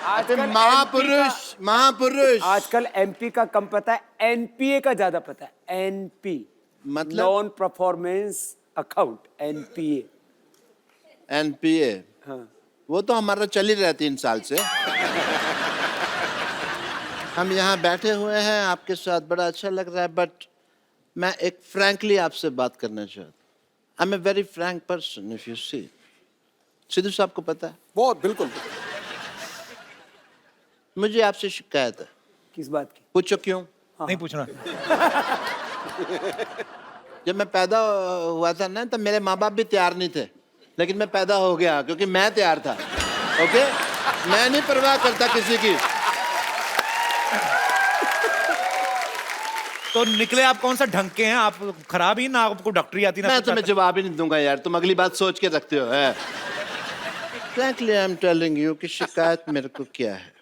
आजकल महापुरुष, महापुरुष। आजकल एमपी का कम पता है, एनपीए का ज्यादा पता है। एनपी मतलब? Non performance account, NPA. NPA, हाँ। वो तो हमारा चल ही रहा है 3 साल से। हम यहाँ बैठे हुए हैं आपके साथ, बड़ा अच्छा लग रहा है, बट मैं एक फ्रैंकली आपसे बात करना चाहता हूँ। I am a very frank person, if you see. Sidhu साहब को पता है, बहुत बिल्कुल। मुझे आपसे शिकायत है। किस बात की? पूछो क्यों? नहीं पूछना। जब मैं पैदा हुआ था ना, तब मेरे माँ बाप भी तैयार नहीं थे, लेकिन मैं पैदा हो गया क्योंकि मैं तैयार था। ओके, मैं नहीं परवाह करता किसी की। तो निकले आप कौन सा ढंग के हैं? आप खराब ही ना, आपको डॉक्टरी आती ना मैं कुछ तुम्हें आता। जवाब ही नहीं दूंगा यार, तुम अगली बात सोच के रखते हो है। Frankly, I'm telling you कि शिकायत मेरे को क्या है।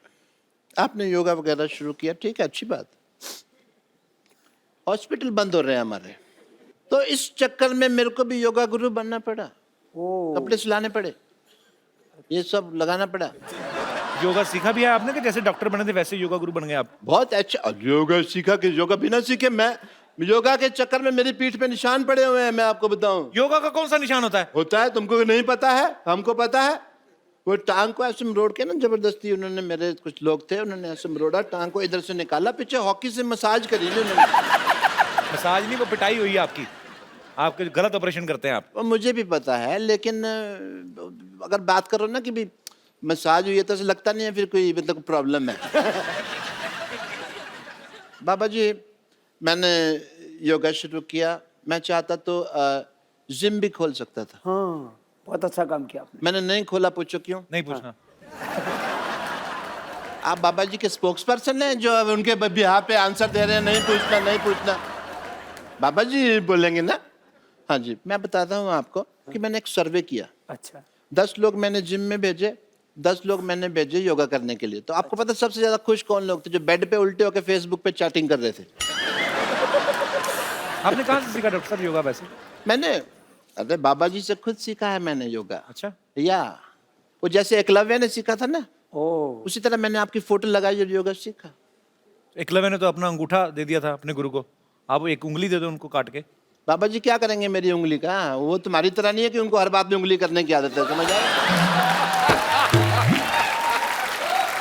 आपने योगा वगैरह शुरू किया, ठीक है, अच्छी बात। हॉस्पिटल बंद हो रहे हैं हमारे, तो इस चक्कर में मेरे को भी योगा गुरु बनना पड़ा, कपड़े सिलाने पड़े, ये सब लगाना पड़ा। योगा सीखा भी है आपने कि जैसे डॉक्टर बने थे वैसे योगा गुरु बन गए आप? बहुत अच्छा योगा सीखा कि योगा बिना सीखे मैं योगा के चक्कर में मेरी पीठ पे निशान पड़े हुए हैं, मैं आपको बताऊं। योगा का कौन सा निशान होता है? होता है, तुमको नहीं पता है, हमको पता है। वो टांग को ऐसे मरोड़ के ना, जबरदस्ती उन्होंने, मेरे कुछ लोग थे, उन्होंने ऐसे मरोड़ा, टांग को इधर से निकाला, पीछे हॉकी से मसाज करी उन्होंने। मसाज नहीं, वो पिटाई हुई है आपकी, आपके गलत ऑपरेशन करते हैं आप। वो मुझे भी पता है, लेकिन अगर बात करो ना कि भी मसाज हुई है तो ऐसा लगता नहीं है फिर कोई मतलब प्रॉब्लम है। बाबा जी, मैंने योगा शुरू किया, मैं चाहता तो जिम भी खोल सकता था। हाँ, बहुत अच्छा काम किया आपने। मैंने नहीं खोला, पूछो क्यों? नहीं पूछना। आप बाबा जी के स्पोक्स पर्सन हैं जो अब उनके बिहार पे आंसर दे रहे हैं, नहीं पूछना नहीं पूछना। बाबा जी बोलेंगे ना। हाँ जी, मैं बताता हूँ आपको कि मैंने एक सर्वे किया। अच्छा, 10 लोग मैंने जिम में भेजे, 10 लोग मैंने भेजे योगा करने के लिए। तो आपको पता सबसे ज्यादा खुश कौन लोग थे? जो बेड पे उल्टे होकर फेसबुक पे चैटिंग कर रहे थे। आपने कहाँ से सीखा डॉक्टर साहब योगा वैसे? मैंने, अरे बाबा जी से खुद सीखा है मैंने योगा। अच्छा, या वो जैसे एकलव्य ने सीखा था ना, ओ, उसी तरह मैंने आपकी फोटो लगाई और योगा सीखा। एकलव्य ने तो अपना अंगूठा दे दिया था अपने गुरु को, आप एक उंगली दे दो उनको काट के। बाबा जी क्या करेंगे मेरी उंगली का? वो तुम्हारी तरह नहीं है कि उनको हर बात में उंगली करने की आदत है, समझ आए?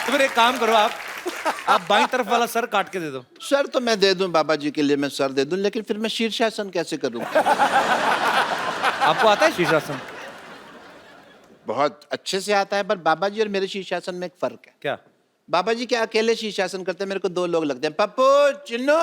तो फिर एक काम करो, आप बाईं तरफ वाला सर काट के दे दो। सर तो मैं दे दूं बाबा जी के लिए, मैं सर दे दूं, लेकिन फिर मैं शीर्षासन कैसे करूं? आपको आता है शीर्षासन? बहुत अच्छे से आता है, पर बाबा जी और मेरे शीर्षासन में एक फर्क है। क्या? बाबा जी क्या अकेले शीर्षासन करते हैं, मेरे को 2 लोग लगते हैं। पप्पू, चिन्नू,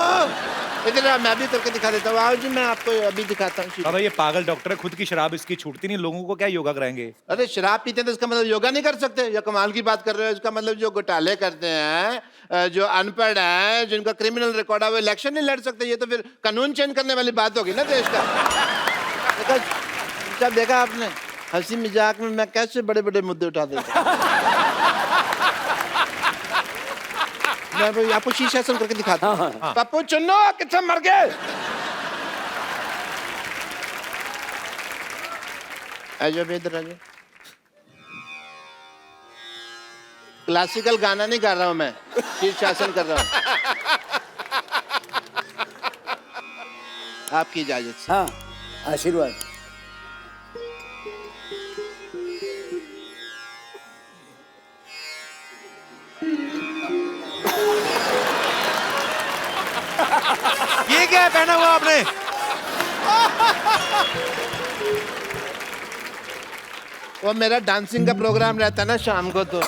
इधर आ, मैं भी करके दिखा देता हूँ। आओ जी, मैं आपको अभी दिखाता हूँ। बाबा ये पागल डॉक्टर है, खुद की शराब इसकी छूटती नहीं, लोगों को क्या योगा कराएंगे? अरे शराब पीते हैं तो इसका मतलब योगा नहीं कर सकते? या कमाल की बात कर रहे हो? इसका मतलब जो घोटाले करते हैं, जो अनपढ़ हैं, जिनका क्रिमिनल रिकॉर्ड है, वो इलेक्शन नहीं लड़ सकते। ये तो फिर कानून चेंज करने वाली बात होगी ना देश का। जब देखा आपने हंसी मजाक में मैं कैसे बड़े बड़े मुद्दे उठा देता मैं भाई आपको शीर्षासन करके दिखाता हूँ। पप्पू चुन्नो कितने मर गए? आ जाओ इधर आ जाओ। क्लासिकल गाना नहीं गा रहा हूं मैं, शीर्षासन कर रहा हूं। आपकी इजाजत से। हाँ, आशीर्वाद। ये क्या है पहना हुआ आपने? वो मेरा डांसिंग का प्रोग्राम रहता है ना शाम को, तो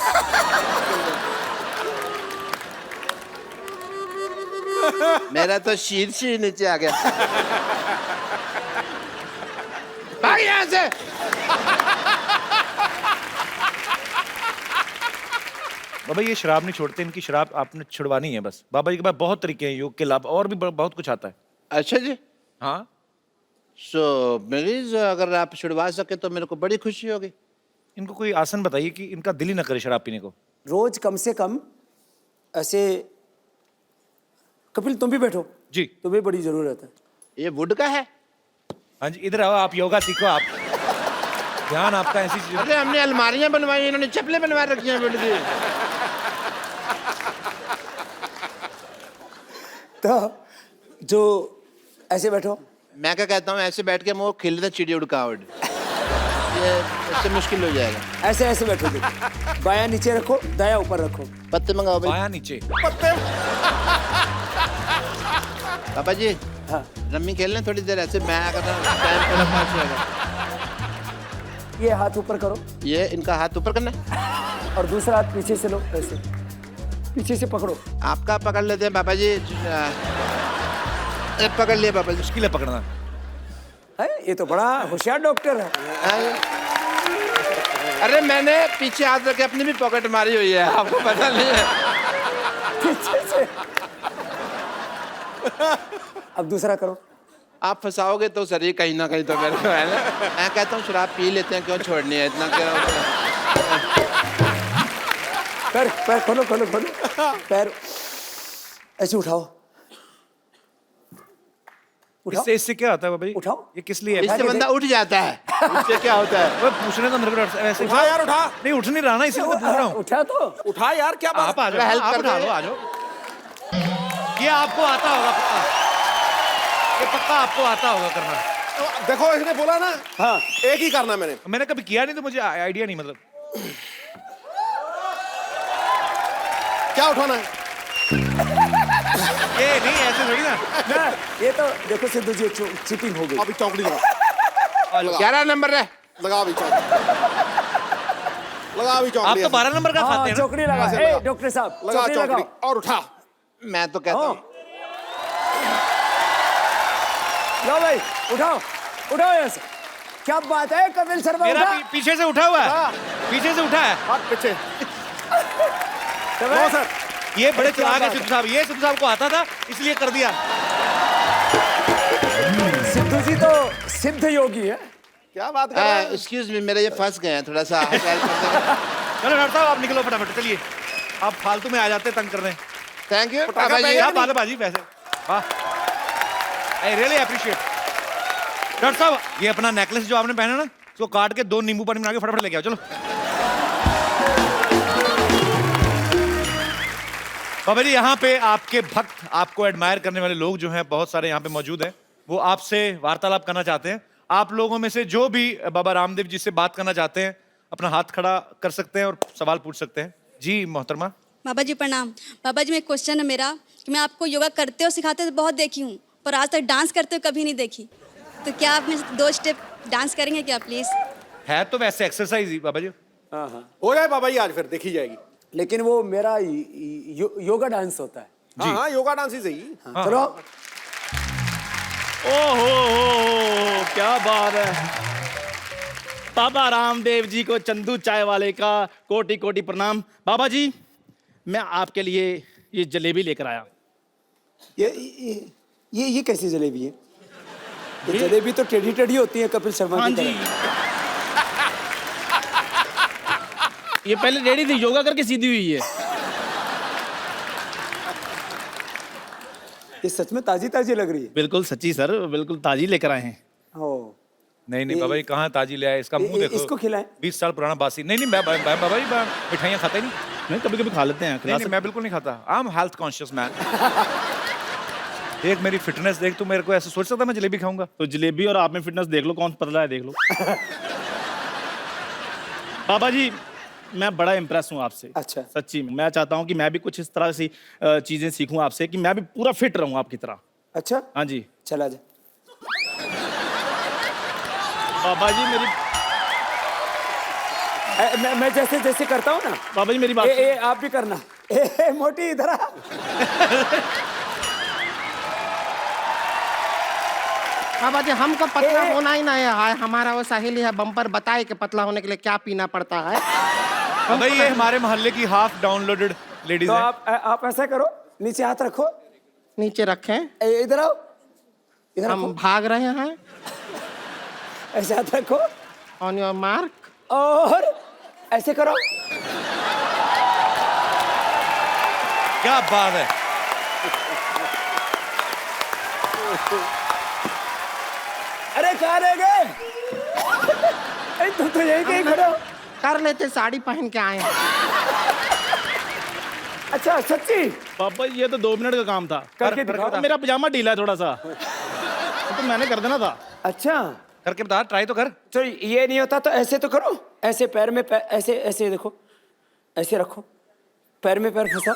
मेरा तो शीर्ष ही नीचे आ गया। भाग यहाँ से। बाबा ये शराब नहीं छोड़ते, इनकी शराब आपने छुड़वानी है बस। बाबा जी के पास बहुत तरीके हैं योग के लाभ, और भी बहुत कुछ आता है। अच्छा जी, हाँ, सो मरीज अगर आप छुड़वा सके तो मेरे को बड़ी खुशी होगी। इनको कोई आसन बताइए कि इनका दिल ही ना करे शराब पीने को। रोज कम से कम ऐसे, कपिल तुम भी बैठो जी। तुम्हें बड़ी जरूरत है। ये वुड का है? हाँ जी, इधर आओ, आप योगा सीखो। आप ध्यान आपका ऐसी चीज। अरे हमने अलमारियां बनवाई, इन्होंने चप्पलें बनवा रखी हैं वुड की। तो जो ऐसे बैठो, मैं क्या कहता हूँ, ऐसे बैठ के मुँह खिल रहे चिड़ी उड़कावट, ये इससे मुश्किल हो जाएगा। ऐसे ऐसे बैठो। देखो, बायां नीचे रखो, दाया ऊपर रखो। पत्ते मंगाओ भाई। बाया नीचे। पापा जी, हाँ, रम्मी खेल लें थोड़ी देर ऐसे, मैं अगर टाइम थोड़ा पास होगा। ये हाथ ऊपर करो ये इनका हाथ ऊपर करना है और दूसरा हाथ पीछे से लो, ऐसे पीछे से पकड़ो। आपका पकड़ लेते हैं पापा जी। पकड़ लिया पापा जी। मुश्किल है पकड़ना। है, ये तो बड़ा होशियार डॉक्टर है। अरे मैंने पीछे हाथ रख के अपनी भी पॉकेट मारी हुई है, आपको पता नहीं है। पीछे से अब दूसरा करो। आप फंसाओगे तो सर ये कहीं ना कहीं तो मेरे को है ना। मैं कहता हूँ शराब पी लेते हैं, क्यों छोड़नी है इतना, क्या होता है? पैर पैर खोलो खोलो खोलो, पैर ऐसे उठाओ उठाओ इससे क्या होता है बाबा जी? उठाओ। ये किस लिए है? इससे बंदा उठ जाता है, इससे क्या होता है? वो पूछने तो मेरे को डर से- ऐसे उठा यार, उठा नहीं उठ नहीं रहा ना, इसीलिए तो पूछ रहा हूँ। उठा तो उठा यार, क्या बात। आप आ जाओ, हेल्प आप कर उठा दे। लो, आ जाओ। ये आपको आता होगा पक्का, ये पक्का आपको आता होगा करना। देखो इसने बोला ना, हाँ एक ही करना मैंने। मैंने कभी किया नहीं तो मुझे आइडिया नहीं, मतलब क्या उठाना है? ये नहीं ऐसे थोड़ी ना। ना, ये तो देखो सिद्धू जी चीटिंग हो गई। अभी चौकड़ी लगा, 11 नंबर है। लगा अभी चौकड़ी, लगा अभी आप चौकड़ी तो 12 नंबर का खाते हाँ हैं ना? चौकड़ी लगा। ऐसे ए लगा। डॉक्टर साहब लगा चौकड़ी चौकड़ी लगाओ। और उठा। मैं तो कहता हूँ लो भाई उठाओ उठाओ ऐसे। क्या बात है कपिल शर्मा, मेरा उठा। पीछे से उठा हुआ है, पीछे से उठा है। हाथ पीछे। तो नो भाई, सर, ये बड़े चलाक है बात सिद्धू साहब, ये सिद्धू साहब को आता था इसलिए कर दिया। सिद्धू जी तो सिद्ध योगी है। क्या बात कर रहे हैं? एक्सक्यूज मी, मेरे ये फंस गए हैं थोड़ा सा। चलो डॉक्टर साहब आप निकलो फटाफट, चलिए। आप फालतू में आ जाते हैं तंग करने। Thank you. पटाखा पहले क्या बात है बाजी, वैसे वाह, आई रियली अप्रिशिएट। डॉक्टर साहब ये अपना नेकलेस जो आपने पहना ना, इसको काट के 2 नींबू पानी बना के फटाफट लेके आओ, चलो। बाबा जी यहाँ पे आपके भक्त, आपको एडमायर करने वाले लोग जो हैं बहुत सारे यहाँ पे मौजूद हैं, वो आपसे वार्तालाप करना चाहते हैं। आप लोगों में से जो भी बाबा रामदेव जी से बात करना चाहते हैं अपना हाथ खड़ा कर सकते हैं और सवाल पूछ सकते हैं। जी मोहतरमा। बाबा जी प्रणाम। बाबा जी में क्वेश्चन है मेरा कि मैं आपको योगा करते हो सिखाते तो बहुत देखी हूँ, पर आज तक डांस करते हो कभी नहीं देखी। तो क्या आप मेरे 2 स्टेप डांस करेंगे क्या प्लीज? है तो वैसे एक्सरसाइज ही बाबा जी। हाँ हाँ, हो जाए बाबा जी आज, फिर देखी जाएगी। लेकिन वो मेरा योगा डांस होता है। हाँ हाँ, योगा डांस ही सही। हाँ, चलो ओहो क्या बात है। बाबा रामदेव जी को चंदू चाय वाले का कोटि कोटि प्रणाम। बाबा जी मैं आपके लिए ये जलेबी लेकर आया। ये कैसी जलेबी है? ये जलेबी तो टेढ़ी टेढ़ी होती है कपिल शर्मा हाँ की जी, तरह। ये पहले रेडी थी, योगा करके सीधी हुई है। ये सच में ताजी ताजी लग रही है। बिल्कुल सच्ची सर, बिल्कुल ताजी लेकर आए हैं। ओ नहीं बाबा जी कहाँ ताजी ले आए, इसका मुंह देखो। इसको खिलाएं। 20 साल पुराना बासी। नहीं बाबा जी मैं मिठाइयाँ खाता ही नहीं। नहीं कभी कभी खा लेते हैं, खिला नहीं मैं बिल्कुल नहीं खाता। I am health conscious man. देख मेरी फिटनेस देख, तू मेरे को ऐसे सोच सकता मैं जलेबी खाऊंगा? तो जलेबी और आप में फिटनेस देख लो, कौन पतला है देख लो। बाबा जी मैं बड़ा इम्प्रेस हूँ आपसे। अच्छा। सच्ची में मैं चाहता हूँ कि मैं भी कुछ इस तरह से चीजें सीखूं आपसे, कि मैं भी पूरा फिट रहूं आपकी तरह। अच्छा हाँ जी चला जा। बाबा जी मेरी मैं जैसे जैसे करता हूँ ना, बाबा जी मेरी बात ए, आप भी करना। ए, मोटी इधर आ। बाबा जी हमको पतला होना ही नहीं है, हमारा वो सहेली है बम्पर बताए कि पतला होने के लिए क्या पीना पड़ता है। भाई ये हमारे मोहल्ले की हाफ डाउनलोडेड लेडीज तो है। आप ऐसा करो, नीचे हाथ रखो। नीचे रखें, इधर आओ, इधर हम रखो। भाग रहे हैं। ऐसे हाथ रखो ऑन योर मार्क। और ऐसे करो। क्या बात है। अरे कहाँ रह गए? अरे तुम तो यहीं कहीं खड़े हो। कर लेते, साड़ी पहन के आए हैं। अच्छा सच्ची? पापा ये तो 2 मिनट का काम था। करके दिखाओ। मेरा पजामा ढीला है थोड़ा सा, तो मैंने कर देना था। अच्छा करके बता, ट्राई तो कर। तो ये नहीं होता तो ऐसे तो करो, ऐसे पैर में पैर, ऐसे ऐसे देखो, ऐसे रखो, पैर में पैर फंसा,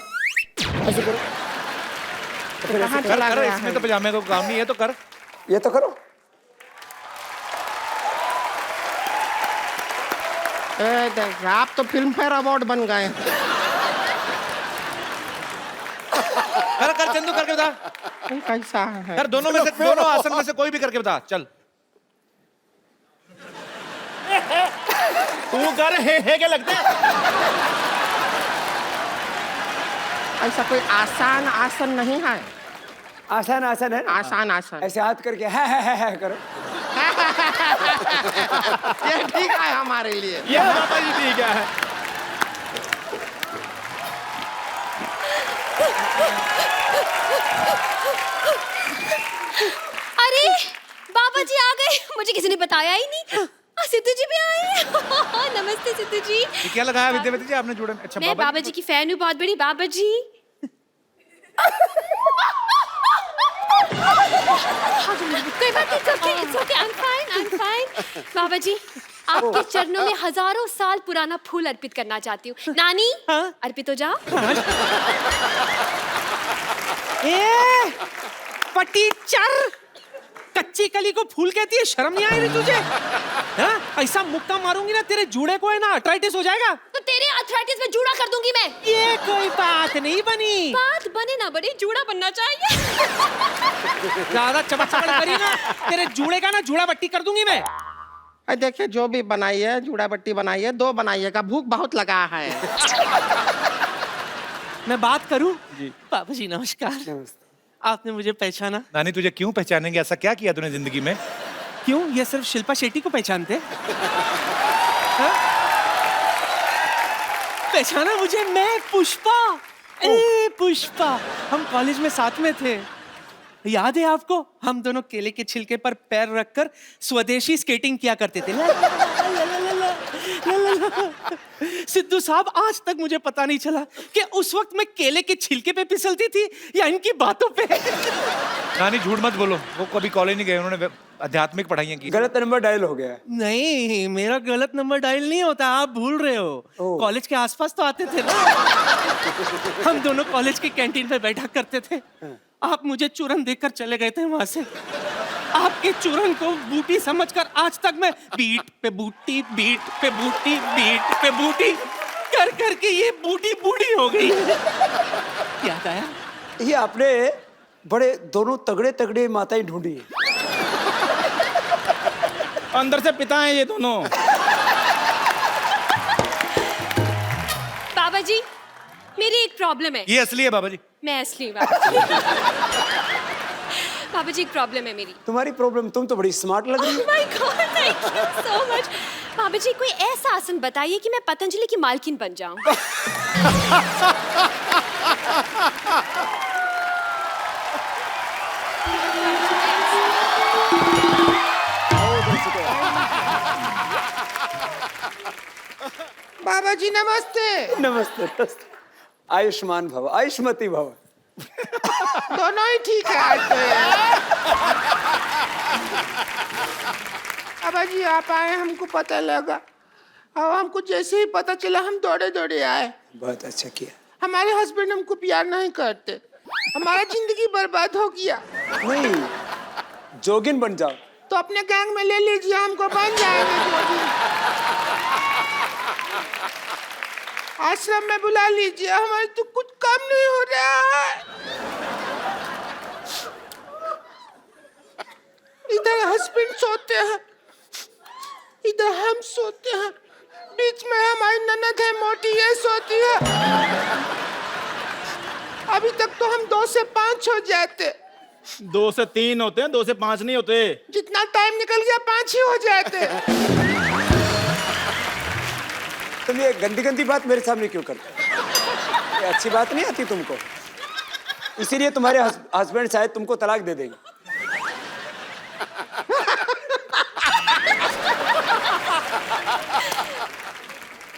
ऐसे करो। फिर ऐसे कहाँ करो। चला कर गया इसमें है? तो पजामे को काम नहीं है, तो कर। ये तो करो। देख, आप तो फिल्म फेयर अवार्ड बन गए। कर कर चंदू करके बता। कैसा है? कर दोनों में से, दोनों आसन में से कोई भी करके बता। चल तू कर, हे क्या लगता है? ऐसा कोई आसान आसन नहीं है। आसान आसान है ना? आसान आसान। ऐसे हाथ करके है करो। ये ठीक है हमारे लिए। ये पापा जी ठीक है। अरे बाबा जी आ गए, मुझे किसी ने बताया ही नहीं। सिद्धू जी भी आए हैं। नमस्ते सिद्धू जी। ये क्या लगाया विद्यावती जी आपने जोड़े में? अच्छा मैं बाबा जी की फैन हूँ, बहुत बड़ी। बाबा जी कोई बात नहीं, it's okay, I'm fine. बाबा जी आपके चरणों में हजारों साल पुराना फूल अर्पित करना चाहती हूँ। नानी अर्पित हो जाओ। ए, पटीचर, कच्ची कली को फूल कहती है, शर्म नहीं आई रही तुझे? हाँ? ऐसा मुक्का मारूंगी ना तेरे जूड़े को, है ना, अर्थराइटिस हो जाएगा। तो तेरे अर्थराइटिस में जूड़ा कर दूंगी मैं। ये कोई बात नहीं बनी। बात बने ना बने, जूड़ा बनना चाहिए। ज्यादा चमक करी ना, तेरे जूड़े का ना जूड़ा बट्टी कर दूंगी मैं। अरे देखिए, जो भी बनाई है, जूड़ा बट्टी बनाई है, 2 बनाइएगा, भूख बहुत लगा है। मैं बात करूं? जी। बाबा जी नमस्कार। आपने मुझे पहचाना? नानी तुझे क्यों पहचानेंगे? ऐसा क्या किया तूने जिंदगी में? क्यों, ये सिर्फ शिल्पा शेट्टी को पहचानते? पहचाना मुझे? मैं पुष्पा। ए पुष्पा, हम कॉलेज में साथ में थे, याद है आपको? हम दोनों केले के छिलके पर पैर रखकर स्वदेशी स्केटिंग किया करते थे। ला, ला, ला, ला, ला, ला, सिद्धू साहब, आज तक मुझे पता नहीं चला कि उस वक्त मैं केले के छिलके पे फिसलती थी या इनकी बातों पे। नानी झूठ मत बोलो, वो कभी कॉलेज नहीं गए, उन्होंने आध्यात्मिक पढ़ाइयाँ की। गलत नंबर डायल हो गया। नहीं, मेरा गलत नंबर डायल नहीं होता, आप भूल रहे हो। कॉलेज के आसपास तो आते थे ना। हम दोनों कॉलेज की कैंटीन पे बैठा करते थे। आप मुझे चूरन देकर चले गए थे वहां से। आपके चूरन को बूटी समझकर आज तक मैं बीट पे बूटी, बीट पे बूटी, बीट पे बूटी कर करके ये बूटी बूढ़ी हो गई। याद आया? ये आपने बड़े दोनों तगड़े तगड़े माताएं ढूंढी। अंदर से पिता हैं ये दोनों। बाबा जी मेरी एक प्रॉब्लम है। ये असली है बाबा जी। मैं असली बाबा जी। बाबा जी एक प्रॉब्लम है मेरी। तुम्हारी प्रॉब्लम? तुम तो बड़ी स्मार्ट लग रही हो। Oh my God, thank you so much. बाबा जी कोई ऐसा आसन बताइए कि मैं पतंजलि की मालकिन बन जाऊं। बाबा जी नमस्ते। नमस्ते नमस्ते। आयुष्मान भव, आयुष्मती भव। दोनों ही ठीक है आज तो यार। बाबा जी आप आए, हमको पता लगा, और हमको जैसे ही पता चला हम दौड़े दौड़े आए। बहुत अच्छा किया। हमारे हस्बैंड हमको प्यार नहीं करते, हमारा जिंदगी बर्बाद हो गया। नहीं, जोगिन बन जाओ। तो अपने गैंग में ले लीजिए, हमको बन जाएंगे जोगिन। आश्रम में बुला लीजिए, हमारे तो कुछ कम नहीं हो रहा है। इधर हस्बैंड सोते हैं, इधर हम सोते हैं, बीच में हमारी ननद है मोटी, ये सोती है। अभी तक तो हम 2 से 5 हो जाते। 2 से 3 होते हैं, 2 से 5 नहीं होते। जितना टाइम निकल गया 5 ही हो जाते। तुम ये गंदी गंदी बात मेरे सामने क्यों करते हो? ये अच्छी बात नहीं आती तुमको, इसीलिए तुम्हारे हस्बैंड शायद तुमको तलाक दे देंगे।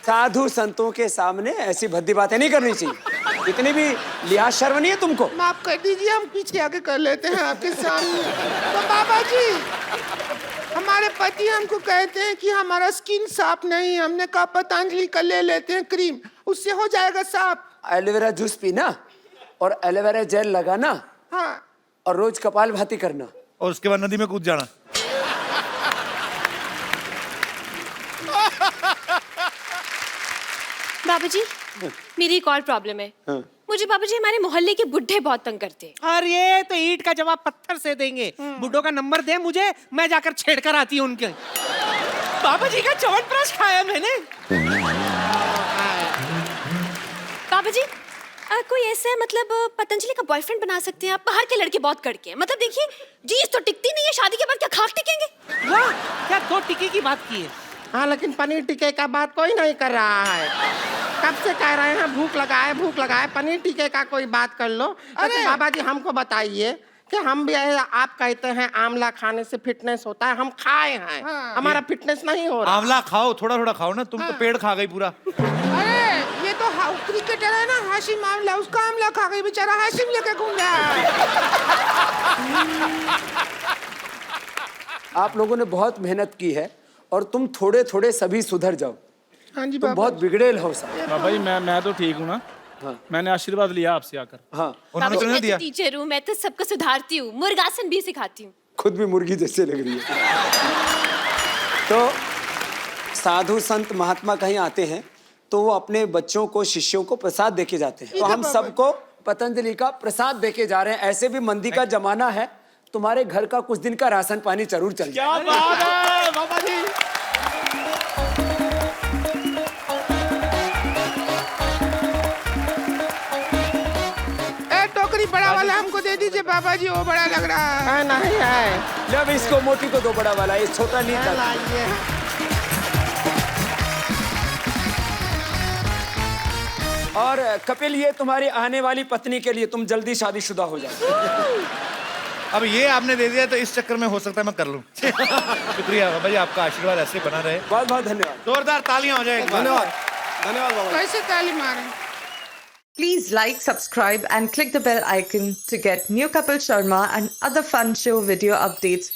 साधु संतों के सामने ऐसी भद्दी बातें नहीं करनी चाहिए। इतनी भी लिहाज शर्म नहीं है तुमको? माफ कर दीजिए, हम पीछे आके कर लेते हैं आपके सामने। तो बाबा जी, हमारे पति हमको कहते हैं कि हमारा स्किन साफ नहीं है। हमने कहा पतंजलि का ले लेते हैं क्रीम, उससे हो जाएगा साफ। एलोवेरा जूस पीना और एलोवेरा जेल लगाना। हाँ। और रोज कपालभाति करना और उसके बाद नदी में कूद जाना। बाबा जी मेरी एक और प्रॉब्लम है। मुझे बाबा जी हमारे मोहल्ले के बुढ़े बहुत तंग करते हैं। अरे तो ईंट का जवाब पत्थर से देंगे। बुड्ढों का नंबर दे मुझे, मैं जाकर छेड़ कर आती हूँ उनके। बाबा जी का च्यवनप्राश खाया मैंने। बाबा जी कोई ऐसा है मतलब पतंजलि का बॉयफ्रेंड बना सकते हैं आप? बाहर के लड़के बहुत कड़के हैं, मतलब देखिए जीस तो टिकती नहीं है, शादी के बाद क्या खाक टिकेंगे? वाह, क्या 2 टिक्की की बात की है। हाँ लेकिन पनीर टिक्के का बात कोई नहीं कर रहा है। कब से कह रहे हैं भूख लगा है, पनीर टिक्के का कोई बात कर लो। अरे बाबा जी हमको बताइए कि हम भी आप कहते हैं आंवला खाने से फिटनेस होता है, हम खाए हैं, हमारा फिटनेस नहीं हो रहा। आंवला खाओ, थोड़ा थोड़ा खाओ ना, तुम तो पेड़ खा गई पूरा। अरे ये तो क्रिकेटर है ना हाशिम आंवला, उसका आंवला खा गई बेचारा, हाशिम लेके घूम रहा है। आप लोगों ने बहुत मेहनत की है और तुम थोड़े थोड़े सभी सुधर जाओ। हाँ जी तुम बहुत बिगड़ेल हो सब। बाबा जी मैं तो ठीक हूँ ना। मैंने आशीर्वाद लिया आपसे आकर। हाँ, उन्होंने तो नहीं दिया। टीचर हूँ मैं, तो सबको सुधारती हूँ, मुर्गासन भी सिखाती हूँ। खुद भी मुर्गी जैसे लग रही है। तो साधु संत महात्मा कहीं आते हैं तो वो अपने बच्चों को, शिष्यों को प्रसाद देके जाते हैं। तो हम सबको पतंजलि का प्रसाद देके जा रहे हैं। ऐसे भी मंदी का जमाना है, तुम्हारे घर का कुछ दिन का राशन पानी जरूर चल जाए। क्या बात है बाबा जी। टोकरी बड़ा वाला हमको दे दीजिए बाबा जी, वो बड़ा लग रहा है। नहीं है। जब इसको मोटी को दो बड़ा वाला, ये छोटा नहीं था। और कपिल, ये तुम्हारी आने वाली पत्नी के लिए, तुम जल्दी शादीशुदा हो जाओ। अब ये आपने दे दिया तो इस चक्कर में हो सकता है मैं कर लूं। शुक्रिया बाबा जी, आपका आशीर्वाद ऐसे बना रहे। बहुत बहुत धन्यवाद। जोरदार तालियां हो जाए। धन्यवाद धन्यवाद बाबा। कैसे ताली मारें? Please like, subscribe and click the bell icon to get new Kapil Sharma and other fun show video updates